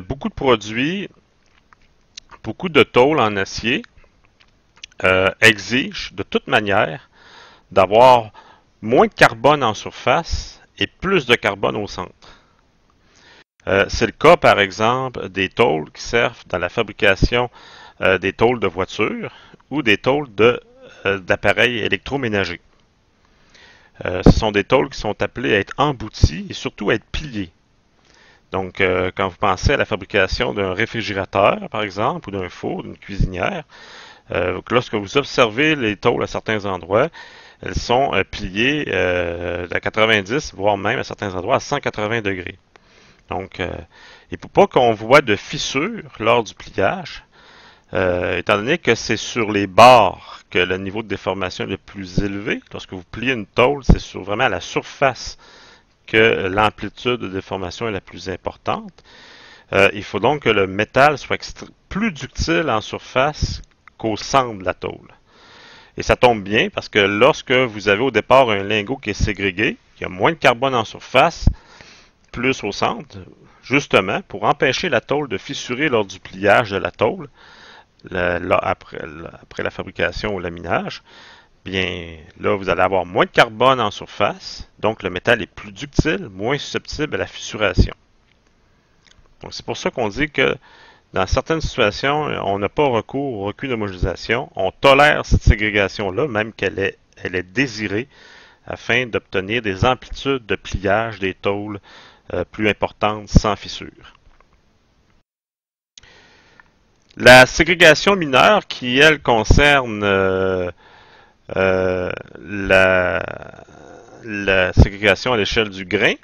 beaucoup de produits, beaucoup de tôles en acier exigent de toute manière d'avoir moins de carbone en surface et plus de carbone au centre. C'est le cas, par exemple, des tôles qui servent dans la fabrication des tôles de voitures ou des tôles d'appareils électroménagers. Ce sont des tôles qui sont appelées à être embouties et surtout à être pliées. Donc, quand vous pensez à la fabrication d'un réfrigérateur, par exemple, ou d'un four, d'une cuisinière, lorsque vous observez les tôles à certains endroits, elles sont pliées à 90, voire même à certains endroits à 180 degrés. Donc, et pour pas qu'on voit de fissures lors du pliage, étant donné que c'est sur les bords que le niveau de déformation est le plus élevé, lorsque vous pliez une tôle, c'est vraiment à la surface que l'amplitude de déformation est la plus importante. Il faut donc que le métal soit plus ductile en surface qu'au centre de la tôle. Et ça tombe bien parce que lorsque vous avez au départ un lingot qui est ségrégué, qui a moins de carbone en surface, plus au centre, justement pour empêcher la tôle de fissurer lors du pliage de la tôle, après la fabrication ou le laminage. Bien, là, vous allez avoir moins de carbone en surface, donc le métal est plus ductile, moins susceptible à la fissuration. Donc, c'est pour ça qu'on dit que dans certaines situations, on n'a pas recours au recul d'homogénéisation. On tolère cette ségrégation-là, même elle est désirée, afin d'obtenir des amplitudes de pliage des tôles plus importantes sans fissure. La ségrégation mineure, qui, elle, concerne la ségrégation à l'échelle du grain.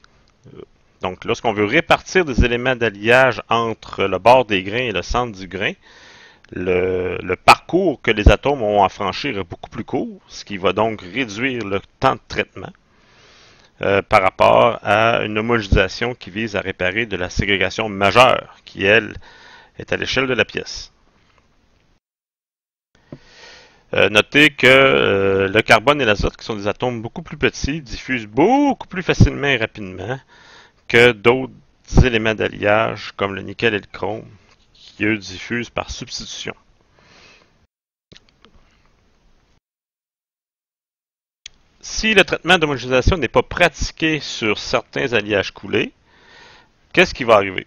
Donc, lorsqu'on veut répartir des éléments d'alliage entre le bord des grains et le centre du grain, le parcours que les atomes ont à franchir est beaucoup plus court, ce qui va donc réduire le temps de traitement par rapport à une homogénéisation qui vise à réparer de la ségrégation majeure, qui, elle, est à l'échelle de la pièce. Notez que le carbone et l'azote, qui sont des atomes beaucoup plus petits, diffusent beaucoup plus facilement et rapidement que d'autres éléments d'alliage, comme le nickel et le chrome, qui eux diffusent par substitution. Si le traitement d'homogénéisation n'est pas pratiqué sur certains alliages coulés, qu'est-ce qui va arriver?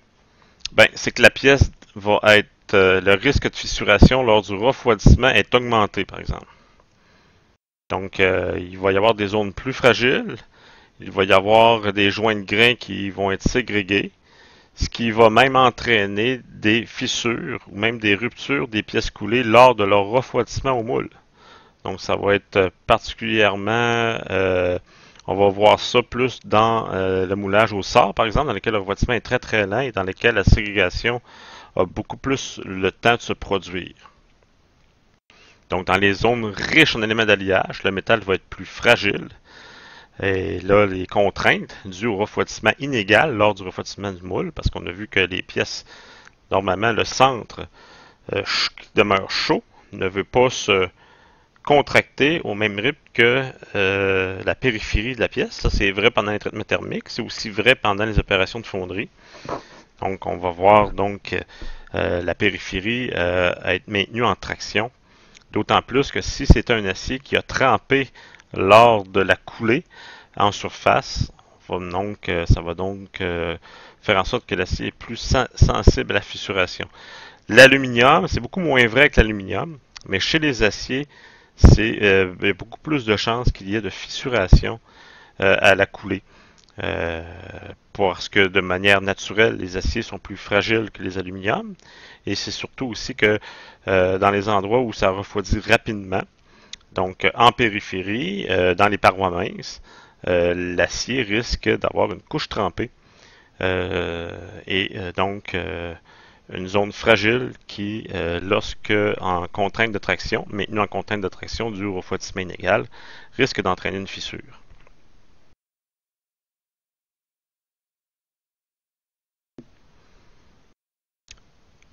Ben, c'est que la pièce va être le risque de fissuration lors du refroidissement est augmenté, par exemple. Donc, il va y avoir des zones plus fragiles, il va y avoir des joints de grains qui vont être ségrégés, ce qui va même entraîner des fissures ou même des ruptures des pièces coulées lors de leur refroidissement au moule. Donc, ça va être particulièrement, on va voir ça plus dans le moulage au sort, par exemple, dans lequel le refroidissement est très très lent et dans lequel la ségrégation a beaucoup plus le temps de se produire. Donc, dans les zones riches en éléments d'alliage, le métal va être plus fragile. Et là, les contraintes dues au refroidissement inégal lors du refroidissement du moule, parce qu'on a vu que les pièces, normalement, le centre qui demeure chaud, ne veut pas se contracter au même rythme que la périphérie de la pièce. Ça, c'est vrai pendant les traitements thermiques. C'est aussi vrai pendant les opérations de fonderie. Donc, on va voir donc la périphérie être maintenue en traction. D'autant plus que si c'est un acier qui a trempé lors de la coulée en surface, ça va donc faire en sorte que l'acier est plus sensible à la fissuration. L'aluminium, c'est beaucoup moins vrai que l'aluminium, mais chez les aciers, il y a beaucoup plus de chances qu'il y ait de fissuration à la coulée. Parce que de manière naturelle, les aciers sont plus fragiles que les aluminiums. Et c'est surtout aussi que dans les endroits où ça refroidit rapidement, donc en périphérie, dans les parois minces, l'acier risque d'avoir une couche trempée donc une zone fragile qui, lorsque en contrainte de traction, maintenue en contrainte de traction due au refroidissement inégal, risque d'entraîner une fissure.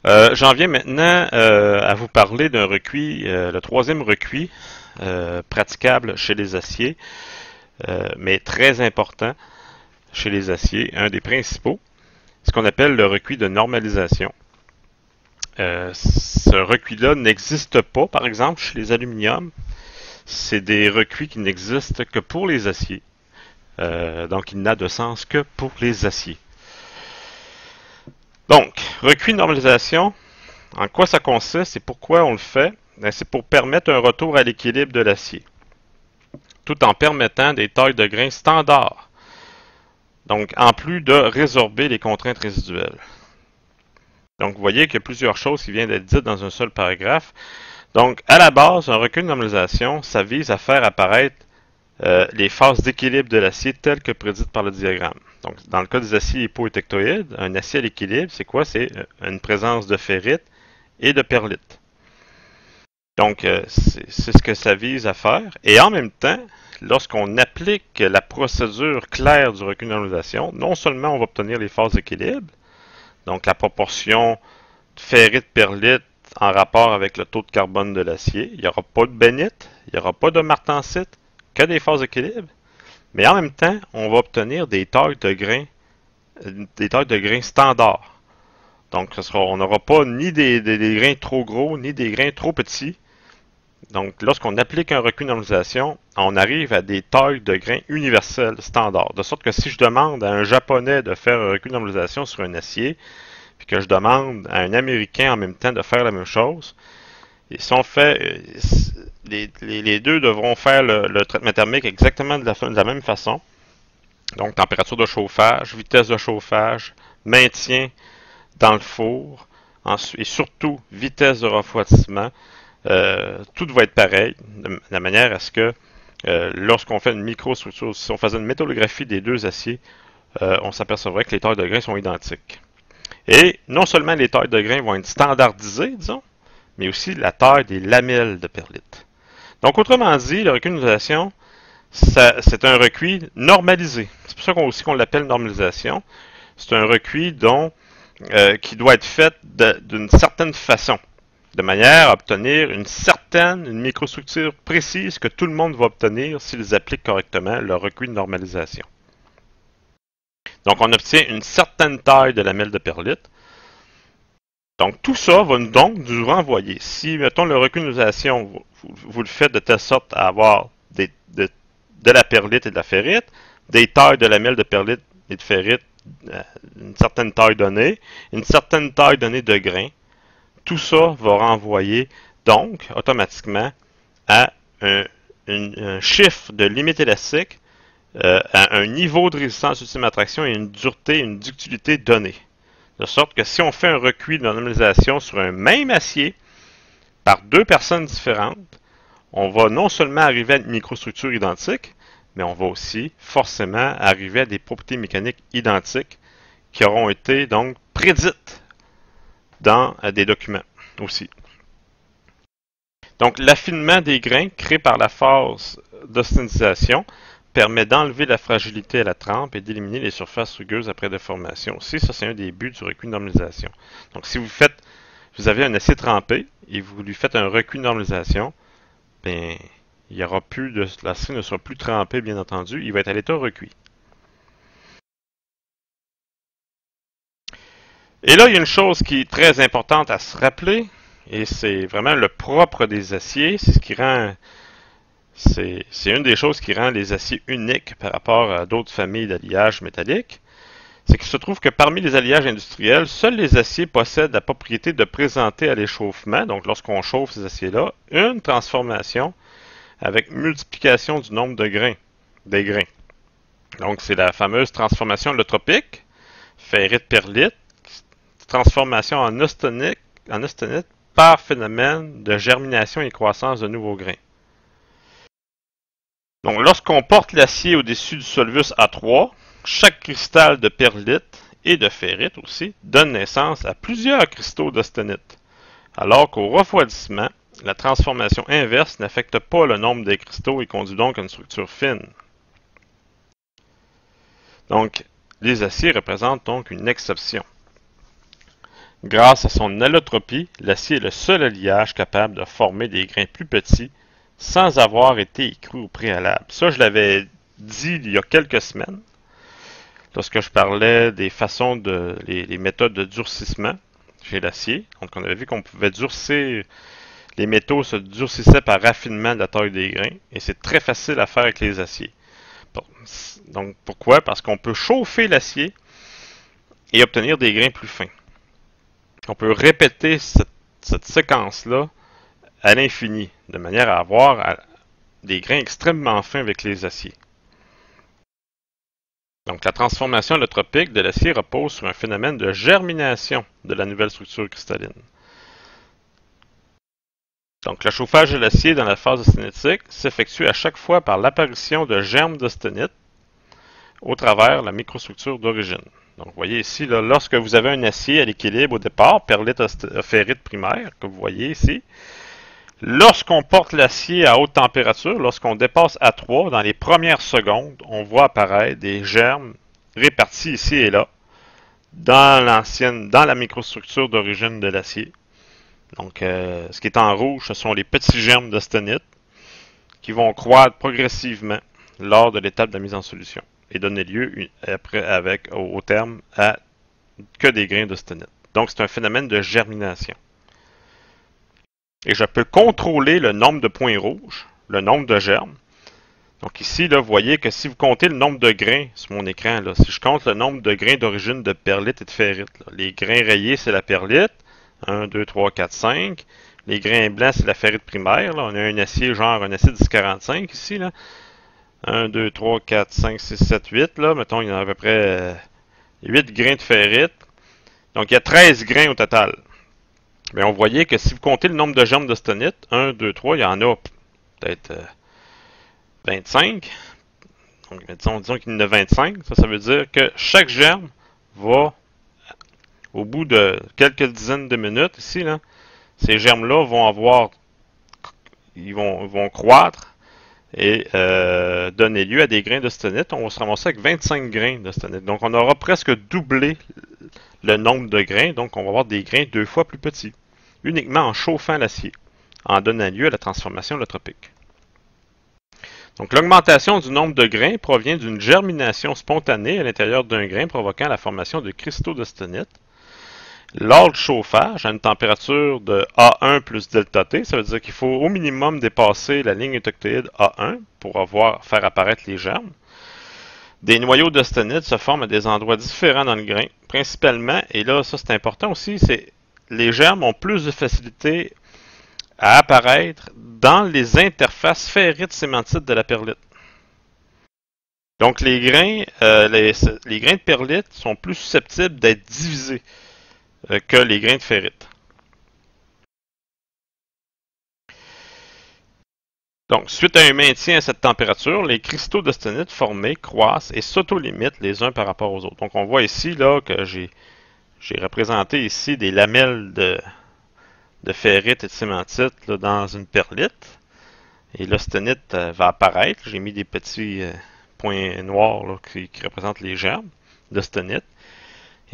J'en viens maintenant à vous parler d'un recuit, le troisième recuit praticable chez les aciers, mais très important chez les aciers, un des principaux, ce qu'on appelle le recuit de normalisation. Ce recuit-là n'existe pas, par exemple, chez les aluminiums. C'est des recuits qui n'existent que pour les aciers. Donc, il n'a de sens que pour les aciers. Donc, recuit de normalisation, en quoi ça consiste et pourquoi on le fait? C'est pour permettre un retour à l'équilibre de l'acier, tout en permettant des tailles de grains standards. Donc, en plus de résorber les contraintes résiduelles. Donc, vous voyez qu'il y a plusieurs choses qui viennent d'être dites dans un seul paragraphe. Donc, à la base, un recuit de normalisation, ça vise à faire apparaître les phases d'équilibre de l'acier telles que prédites par le diagramme. Donc, dans le cas des aciers hypoétectoïdes, un acier à l'équilibre, c'est quoi? C'est une présence de ferrite et de perlite. Donc, c'est ce que ça vise à faire. Et en même temps, lorsqu'on applique la procédure claire du recuit de normalisation, non seulement on va obtenir les phases d'équilibre, donc la proportion de ferrite-perlite en rapport avec le taux de carbone de l'acier, il n'y aura pas de bénite, il n'y aura pas de martensite, que des phases d'équilibre. Mais en même temps, on va obtenir des tailles de grains des tailles de grains standards. Donc, on n'aura pas ni des grains trop gros, ni des grains trop petits. Donc, lorsqu'on applique un recuit de normalisation, on arrive à des tailles de grains universelles, standards. De sorte que si je demande à un Japonais de faire un recuit de normalisation sur un acier, puis que je demande à un Américain en même temps de faire la même chose, et si on fait, les deux devront faire le traitement thermique exactement de la même façon. Donc, température de chauffage, vitesse de chauffage, maintien dans le four, et surtout vitesse de refroidissement. Tout va être pareil, de la manière à ce que lorsqu'on fait une microstructure, si on faisait une métallographie des deux aciers, on s'apercevrait que les tailles de grains sont identiques. Et non seulement les tailles de grains vont être standardisées, disons, mais aussi la taille des lamelles de perlite. Donc, autrement dit, la recunisation, c'est un recuit normalisé. C'est pour ça qu'on l'appelle normalisation. C'est un recuit qui doit être fait d'une certaine façon, de manière à obtenir une microstructure précise que tout le monde va obtenir s'ils appliquent correctement le recuit de normalisation. Donc, on obtient une certaine taille de lamelle de perlite. Donc, tout ça va donc nous renvoyer. Si, mettons, le recuit de normalisation, vous le faites de telle sorte à avoir de la perlite et de la ferrite, des tailles de lamelles de perlite et de ferrite, une certaine taille donnée de grains. Tout ça va renvoyer donc automatiquement à un chiffre de limite élastique, à un niveau de résistance ultime attraction et une dureté, une ductilité donnée. De sorte que si on fait un recuit de normalisation sur un même acier par deux personnes différentes, on va non seulement arriver à une microstructure identique, mais on va aussi forcément arriver à des propriétés mécaniques identiques qui auront été donc prédites dans des documents aussi. Donc, l'affinement des grains créé par la phase d'ostinisation permet d'enlever la fragilité à la trempe et d'éliminer les surfaces rugueuses après déformation. Aussi, ça, c'est un des buts du recuit de normalisation. Donc, si vous avez un acier trempé et vous lui faites un recuit de normalisation, ben, il y aura plus l'acier ne sera plus trempé, bien entendu, il va être à l'état recuit. Et là, il y a une chose qui est très importante à se rappeler, et c'est vraiment le propre des aciers, c'est ce qui rend, c'est une des choses qui rend les aciers uniques par rapport à d'autres familles d'alliages métalliques. C'est qu'il se trouve que parmi les alliages industriels, seuls les aciers possèdent la propriété de présenter à l'échauffement, donc lorsqu'on chauffe ces aciers-là, une transformation avec multiplication du nombre des grains. Donc c'est la fameuse transformation allotropique, ferrite-perlite, transformation en austenite par phénomène de germination et croissance de nouveaux grains. Donc, lorsqu'on porte l'acier au-dessus du solvus A3, chaque cristal de perlite et de ferrite aussi donne naissance à plusieurs cristaux d'austenite, alors qu'au refroidissement, la transformation inverse n'affecte pas le nombre des cristaux et conduit donc à une structure fine. Donc, les aciers représentent donc une exception. Grâce à son allotropie, l'acier est le seul alliage capable de former des grains plus petits sans avoir été écru au préalable. Ça, je l'avais dit il y a quelques semaines, lorsque je parlais des façons les méthodes de durcissement chez l'acier. Donc, on avait vu qu'on pouvait durcir, les métaux se durcissaient par raffinement de la taille des grains, et c'est très facile à faire avec les aciers. Donc, pourquoi? Parce qu'on peut chauffer l'acier et obtenir des grains plus fins. On peut répéter cette séquence-là à l'infini, de manière à avoir des grains extrêmement fins avec les aciers. Donc, la transformation allotropique de l'acier repose sur un phénomène de germination de la nouvelle structure cristalline. Donc, le chauffage de l'acier dans la phase austinétique s'effectue à chaque fois par l'apparition de germes d'austenite au travers la microstructure d'origine. Donc, vous voyez ici, là, lorsque vous avez un acier à l'équilibre au départ, perlite ferrite primaire, que vous voyez ici, lorsqu'on porte l'acier à haute température, lorsqu'on dépasse A3, dans les premières secondes, on voit apparaître des germes répartis ici et là dans la microstructure d'origine de l'acier. Donc, ce qui est en rouge, ce sont les petits germes d'austenite qui vont croître progressivement lors de l'étape de la mise en solution. et donner lieu au terme à que des grains d'austenite. Donc c'est un phénomène de germination. Et je peux contrôler le nombre de points rouges, le nombre de germes. Donc ici, là, vous voyez que si vous comptez le nombre de grains sur mon écran, là, si je compte le nombre de grains d'origine de perlite et de ferrite, là, les grains rayés, c'est la perlite. 1, 2, 3, 4, 5. Les grains blancs, c'est la ferrite primaire. Là. On a un acier genre un acier 1045 ici. Là. 1, 2, 3, 4, 5, 6, 7, 8. Là. Mettons, il y en a à peu près 8 grains de ferrite. Donc, il y a 13 grains au total. Mais on voyait que si vous comptez le nombre de germes d'austenite, 1, 2, 3, il y en a peut-être 25. Donc, disons qu'il y en a 25. Ça veut dire que chaque germe va, au bout de quelques dizaines de minutes, ici, là, ces germes-là vont croître et donner lieu à des grains d'austenite. On va se ramasser avec 25 grains d'austenite. Donc, on aura presque doublé le nombre de grains. Donc, on va avoir des grains 2 fois plus petits, uniquement en chauffant l'acier, en donnant lieu à la transformation holotropique. Donc, l'augmentation du nombre de grains provient d'une germination spontanée à l'intérieur d'un grain provoquant la formation de cristaux d'austenite. Lors du chauffage, à une température de A1 plus delta T, ça veut dire qu'il faut au minimum dépasser la ligne étoctoïde A1 pour faire apparaître les germes. Des noyaux d'austenite se forment à des endroits différents dans le grain, principalement, et là, ça c'est important aussi, c'est les germes ont plus de facilité à apparaître dans les interfaces ferrite-sémantite de la perlite. Donc les grains de perlite sont plus susceptibles d'être divisés que les grains de ferrite. Donc, suite à un maintien à cette température, les cristaux d'austenite formés croissent et s'auto-limitent les uns par rapport aux autres. Donc, on voit ici là, que j'ai représenté ici des lamelles de ferrite et de sémantite là, dans une perlite. Et l'austenite va apparaître. J'ai mis des petits points noirs là, qui représentent les germes d'austenite.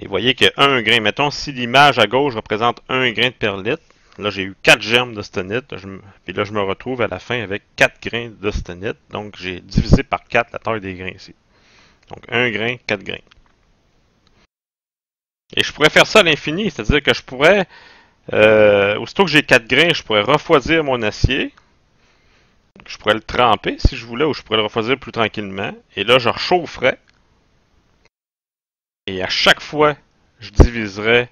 Et vous voyez qu'il y a un grain. Mettons, si l'image à gauche représente un grain de perlite, là j'ai eu 4 germes d'austenite. Puis là, je me retrouve à la fin avec 4 grains d'austenite. Donc, j'ai divisé par 4 la taille des grains ici. Donc, 1 grain, 4 grains. Et je pourrais faire ça à l'infini. C'est-à-dire que je pourrais, aussitôt que j'ai 4 grains, je pourrais refroidir mon acier. Je pourrais le tremper si je voulais, ou je pourrais le refroidir plus tranquillement. Et là, je rechaufferais. Et à chaque fois, je diviserais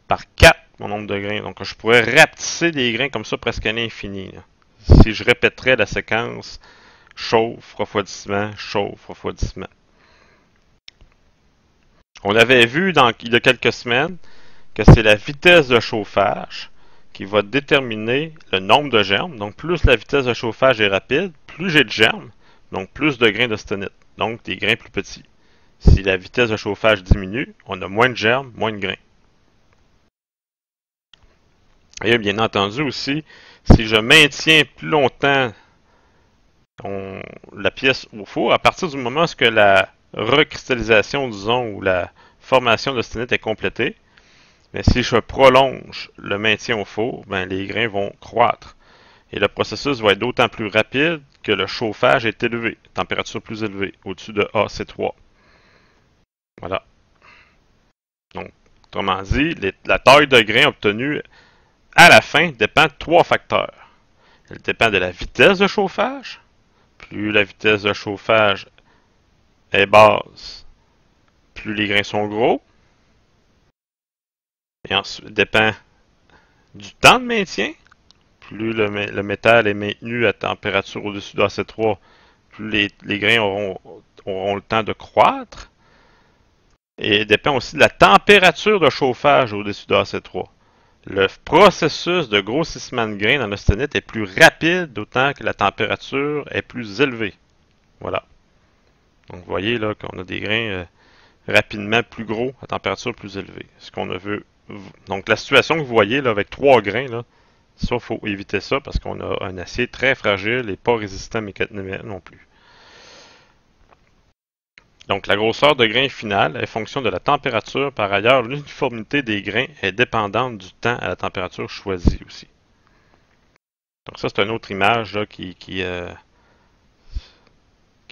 par 4 mon nombre de grains. Donc, je pourrais rapetisser des grains comme ça presque à l'infini. Si je répéterais la séquence chauffe, refroidissement, chauffe, refroidissement. On avait vu il y a quelques semaines que c'est la vitesse de chauffage qui va déterminer le nombre de germes. Donc, plus la vitesse de chauffage est rapide, plus j'ai de germes, donc plus de grains d'austenite. Donc, des grains plus petits. Si la vitesse de chauffage diminue, on a moins de germes, moins de grains. Et bien entendu aussi, si je maintiens plus longtemps la pièce au four, à partir du moment où la recristallisation, disons, ou la formation d'austenite est complétée, mais si je prolonge le maintien au four, ben, les grains vont croître. Et le processus va être d'autant plus rapide que le chauffage est élevé, température plus élevée, au-dessus de AC3. Voilà. Donc, autrement dit, la taille de grain obtenue à la fin dépend de 3 facteurs. Elle dépend de la vitesse de chauffage. Plus la vitesse de chauffage est basse, plus les grains sont gros. Et ensuite, dépend du temps de maintien. Plus le métal est maintenu à température au-dessus d'AC3, plus les grains auront le temps de croître. Et dépend aussi de la température de chauffage au-dessus d'AC3. Le processus de grossissement de grains dans l'austenite est plus rapide, d'autant que la température est plus élevée. Voilà. Donc, vous voyez là qu'on a des grains rapidement plus gros à température plus élevée. Ce qu'on veut. Donc, la situation que vous voyez là, avec 3 grains, là, ça, il faut éviter ça parce qu'on a un acier très fragile et pas résistant mécaniquement non plus. Donc, la grosseur de grain final est fonction de la température. Par ailleurs, l'uniformité des grains est dépendante du temps à la température choisie aussi. Donc, ça, c'est une autre image là, qui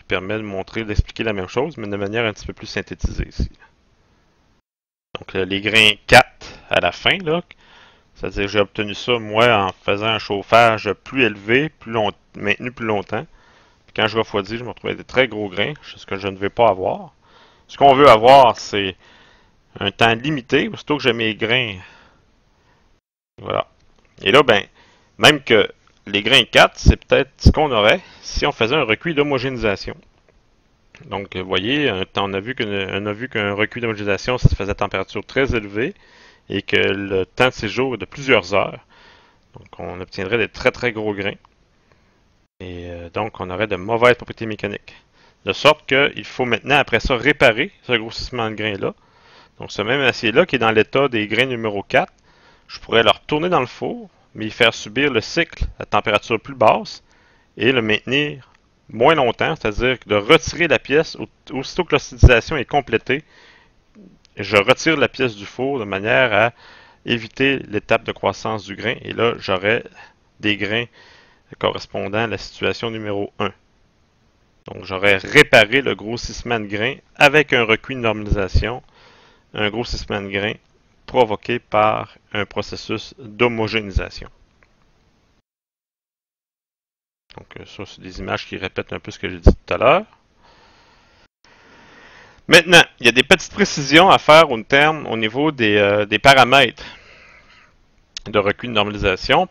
permet de montrer, d'expliquer la même chose, mais de manière un petit peu plus synthétisée ici. Donc les grains 4 à la fin, là, c'est-à-dire que j'ai obtenu ça, moi, en faisant un chauffage plus élevé, maintenu plus longtemps. Puis quand je refroidis, je me retrouve avec des très gros grains, ce que je ne veux pas avoir. Ce qu'on veut avoir, c'est un temps limité, aussitôt que j'ai mes grains. Voilà. Et là, ben, même que les grains 4, c'est peut-être ce qu'on aurait si on faisait un recuit d'homogénéisation. Donc, vous voyez, on a vu qu'un recuit d'homogénéisation, ça se faisait à température très élevée et que le temps de séjour est de plusieurs heures. Donc, on obtiendrait des très très gros grains. Et donc, on aurait de mauvaises propriétés mécaniques. De sorte qu'il faut maintenant, après ça, réparer ce grossissement de grains-là. Donc, ce même acier-là, qui est dans l'état des grains numéro 4, je pourrais le retourner dans le four, mais y faire subir le cycle à température plus basse et le maintenir moins longtemps, c'est-à-dire de retirer la pièce aussitôt que l'oxydisation est complétée. Je retire la pièce du four de manière à éviter l'étape de croissance du grain. Et là, j'aurai des grains correspondant à la situation numéro 1. Donc, j'aurais réparé le grossissement de grains avec un recuit de normalisation, un grossissement de grains provoqué par un processus d'homogénéisation. Donc, ça, c'est des images qui répètent un peu ce que j'ai dit tout à l'heure. Maintenant, il y a des petites précisions à faire au niveau des paramètres de recuit de normalisation.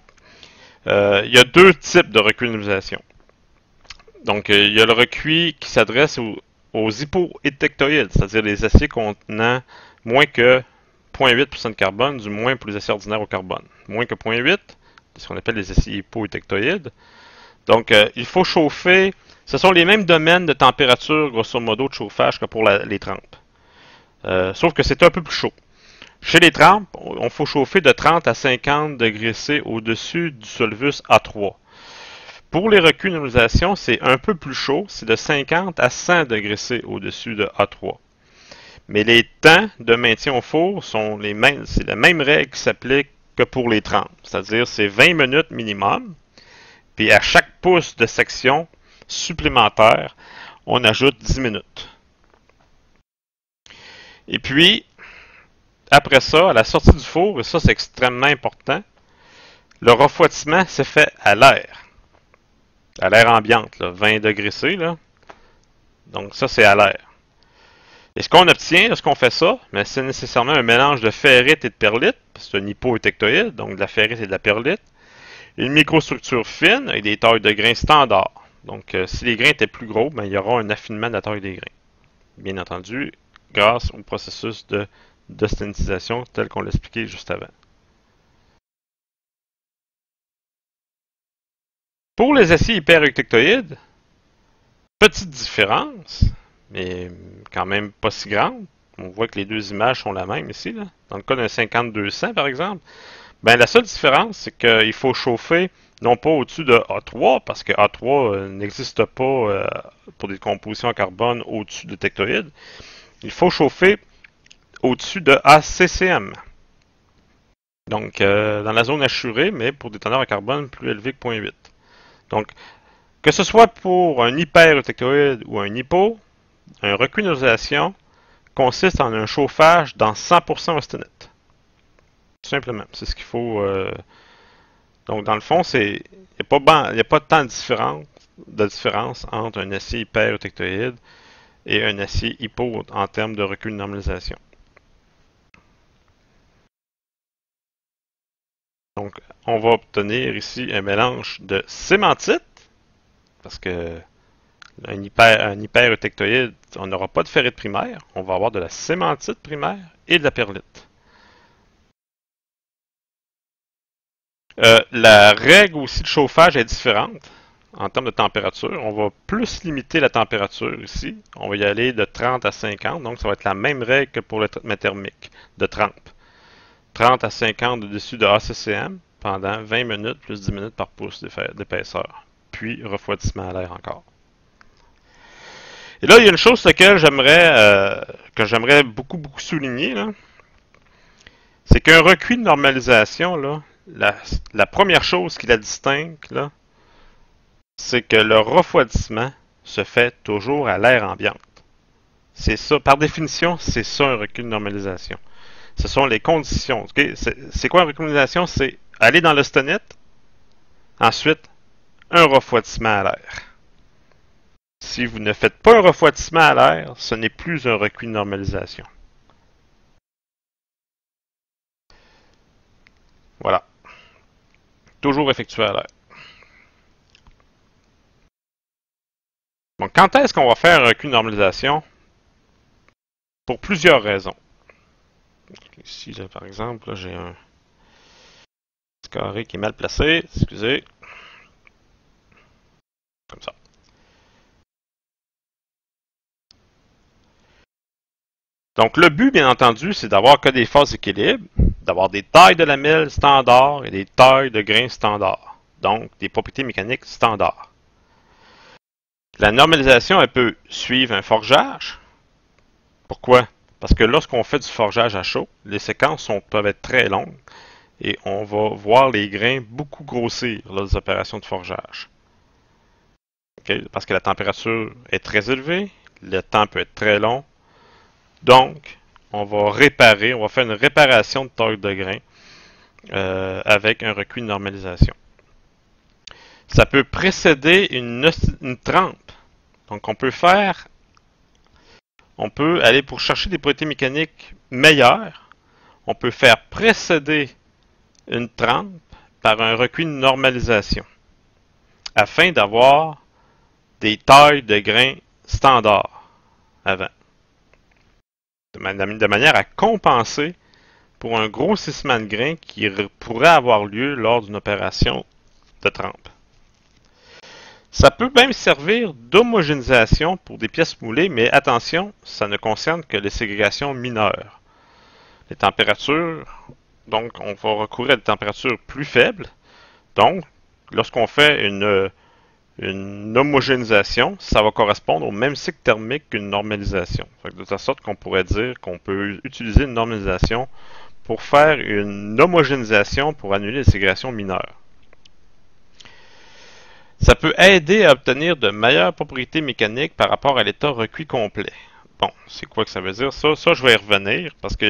Il y a deux types de recuit de normalisation. Donc, il y a le recuit qui s'adresse aux hypoétectoïdes, c'est-à-dire les aciers contenant moins que 0,8% de carbone, du moins pour les aciers ordinaires au carbone. Moins que 0,8, c'est ce qu'on appelle les aciers hypoétectoïdes. Donc, il faut chauffer. Ce sont les mêmes domaines de température, grosso modo, de chauffage que pour les trempes. Sauf que c'est un peu plus chaud. Chez les trempes, on faut chauffer de 30 à 50 degrés C au-dessus du solvus A3. Pour les recuits de normalisation, c'est un peu plus chaud, c'est de 50 à 100 degrés C au-dessus de A3. Mais les temps de maintien au four sont les mêmes. C'est la même règle qui s'applique que pour les trempes. C'est-à-dire, c'est 20 minutes minimum. Puis à chaque pouce de section supplémentaire, on ajoute 10 minutes. Et puis, après ça, à la sortie du four, et ça c'est extrêmement important, le refroidissement se fait à l'air ambiante, là, 20 degrés C. Là. Donc ça c'est à l'air. Et ce qu'on obtient lorsqu'on fait ça, c'est nécessairement un mélange de ferrite et de perlite, parce que c'est un hypoétectoïde, donc de la ferrite et de la perlite. Une microstructure fine avec des tailles de grains standards. Donc, si les grains étaient plus gros, il y aura un affinement de la taille des grains. Bien entendu, grâce au processus d'osténitisation tel qu'on l'expliquait juste avant. Pour les aciers hyperétectoïdes, petite différence, mais quand même pas si grande. On voit que les deux images sont la même ici. Là. Dans le cas d'un 50-200, par exemple, la seule différence, c'est qu'il faut chauffer non pas au-dessus de A3, parce que A3 n'existe pas pour des compositions en carbone au-dessus de tectoïdes. Il faut chauffer au-dessus de ACCM. Donc, dans la zone assurée, mais pour des teneurs en carbone plus élevées que 0,8. Donc, que ce soit pour un hyperétectoïde ou un hypo, un recuit de normalisation consiste en un chauffage dans 100% austénite. Tout simplement. C'est ce qu'il faut. Donc, dans le fond, il n'y a pas tant de différence entre un acier hyperétectoïde et un acier hypo en termes de recul de normalisation. Donc, on va obtenir ici un mélange de cémentite, parce que un hyperétectoïde, on n'aura pas de ferrite primaire, on va avoir de la cémentite primaire et de la perlite. La règle aussi de chauffage est différente en termes de température. On va plus limiter la température ici. On va y aller de 30 à 50, donc ça va être la même règle que pour le traitement thermique de trempe. 30 à 50 au-dessus de ACCM pendant 20 minutes plus 10 minutes par pouce d'épaisseur. Puis refroidissement à l'air encore. Et là, il y a une chose sur laquelle j'aimerais beaucoup souligner. C'est qu'un recuit de normalisation, là, la première chose qui la distingue, là, c'est que le refroidissement se fait toujours à l'air ambiante. C'est ça, par définition, c'est ça un recul de normalisation. Ce sont les conditions. Okay? C'est quoi une recul de normalisation? C'est aller dans l'ostonite, ensuite un refroidissement à l'air. Si vous ne faites pas un refroidissement à l'air, ce n'est plus un recuit de normalisation. Voilà. Toujours effectué à l'air. Donc, quand est-ce qu'on va faire un recuit de normalisation? Pour plusieurs raisons. Ici, là, par exemple, j'ai un carré qui est mal placé. Excusez. Comme ça. Donc, le but, bien entendu, c'est d'avoir que des phases d'équilibre, d'avoir des tailles de lamelles standards et des tailles de grains standards. Donc, des propriétés mécaniques standards. La normalisation, elle peut suivre un forgeage. Pourquoi? Parce que lorsqu'on fait du forgeage à chaud, les séquences peuvent être très longues et on va voir les grains beaucoup grossir lors des opérations de forgeage. Okay? Parce que la température est très élevée, le temps peut être très long. Donc, on va faire une réparation de taille de grain avec un recuit de normalisation. Ça peut précéder une trempe. Donc, on peut aller pour chercher des propriétés mécaniques meilleures. On peut faire précéder une trempe par un recuit de normalisation afin d'avoir des tailles de grains standards avant. De manière à compenser pour un grossissement de grains qui pourrait avoir lieu lors d'une opération de trempe. Ça peut même servir d'homogénéisation pour des pièces moulées, mais attention, ça ne concerne que les ségrégations mineures. Les températures, donc on va recourir à des températures plus faibles. Donc, lorsqu'on fait une homogénéisation, ça va correspondre au même cycle thermique qu'une normalisation. De telle sorte qu'on pourrait dire qu'on peut utiliser une normalisation pour faire une homogénéisation pour annuler les ségrégations mineures. Ça peut aider à obtenir de meilleures propriétés mécaniques par rapport à l'état recuit complet. Bon, c'est quoi que ça veut dire? Ça, je vais y revenir parce que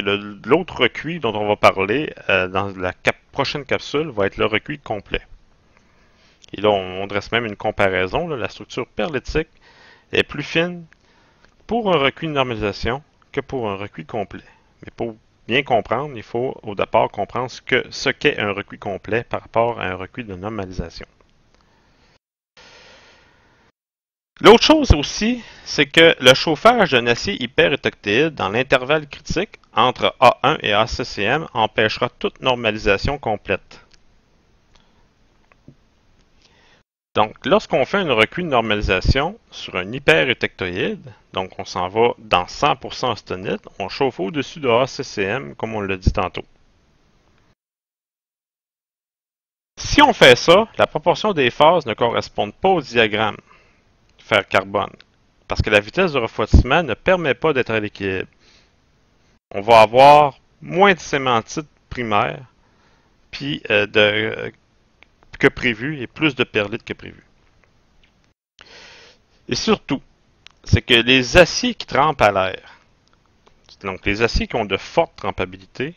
l'autre recuit dont on va parler dans la prochaine capsule va être le recuit complet. Et là, on dresse même une comparaison. Là, la structure perlitique est plus fine pour un recuit de normalisation que pour un recuit complet. Mais pour bien comprendre, il faut au départ comprendre ce qu'est un recuit complet par rapport à un recuit de normalisation. L'autre chose aussi, c'est que le chauffage d'un acier hyperétoctéide dans l'intervalle critique entre A1 et ACCM empêchera toute normalisation complète. Donc, lorsqu'on fait une recuit de normalisation sur un hyperétectoïde, donc on s'en va dans 100% austonite, on chauffe au-dessus de ACCM, comme on l'a dit tantôt. Si on fait ça, la proportion des phases ne correspond pas au diagramme fer carbone, parce que la vitesse de refroidissement ne permet pas d'être à l'équilibre. On va avoir moins de cémentite primaire puis, que prévu et plus de perlite que prévu. Et surtout, c'est que les aciers qui trempent à l'air, donc les aciers qui ont de fortes trempabilités,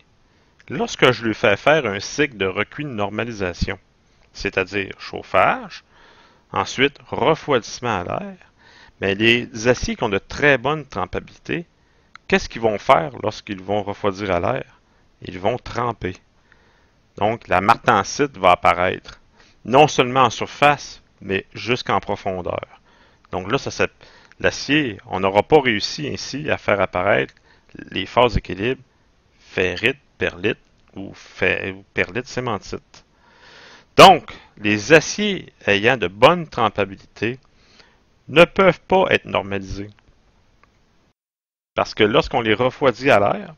lorsque je lui fais faire un cycle de recuit de normalisation, c'est-à-dire chauffage, ensuite refroidissement à l'air, mais les aciers qui ont de très bonnes trempabilités, qu'est-ce qu'ils vont faire lorsqu'ils vont refroidir à l'air? Ils vont tremper. Donc, la martensite va apparaître, non seulement en surface, mais jusqu'en profondeur. Donc là, l'acier, on n'aura pas réussi ainsi à faire apparaître les phases d'équilibre ferrite, perlite ou perlite cémentite. Donc, les aciers ayant de bonnes trempabilités ne peuvent pas être normalisés. Parce que lorsqu'on les refroidit à l'air,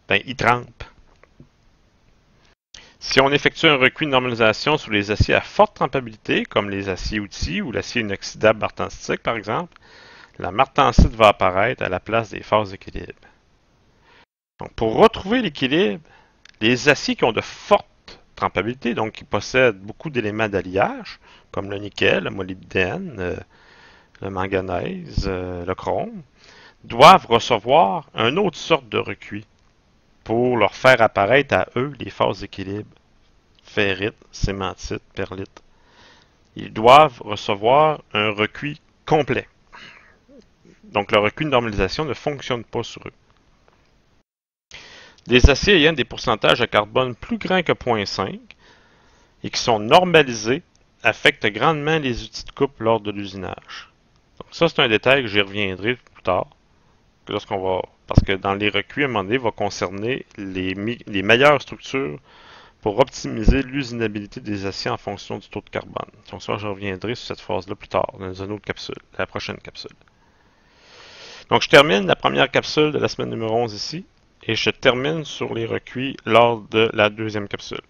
ben, ils trempent. Si on effectue un recuit de normalisation sur les aciers à forte trempabilité, comme les aciers outils ou l'acier inoxydable martensitique par exemple, la martensite va apparaître à la place des phases d'équilibre. Donc, pour retrouver l'équilibre, les aciers qui ont de fortes trempabilités, donc qui possèdent beaucoup d'éléments d'alliage, comme le nickel, le molybdène, le manganèse, le chrome, doivent recevoir une autre sorte de recuit pour leur faire apparaître à eux les phases d'équilibre. Ferrite, cémentite, perlite. Ils doivent recevoir un recuit complet. Donc le recuit de normalisation ne fonctionne pas sur eux. Les aciers ayant des pourcentages de carbone plus grands que 0,5 et qui sont normalisés affectent grandement les outils de coupe lors de l'usinage. Donc ça, c'est un détail que j'y reviendrai plus tard. Parce que dans les recuits, à un moment donné, va concerner les meilleures structures pour optimiser l'usinabilité des aciers en fonction du taux de carbone. Donc ça, je reviendrai sur cette phase-là plus tard, dans une autre capsule, la prochaine capsule. Donc je termine la première capsule de la semaine numéro 11 ici, et je termine sur les recuits lors de la deuxième capsule.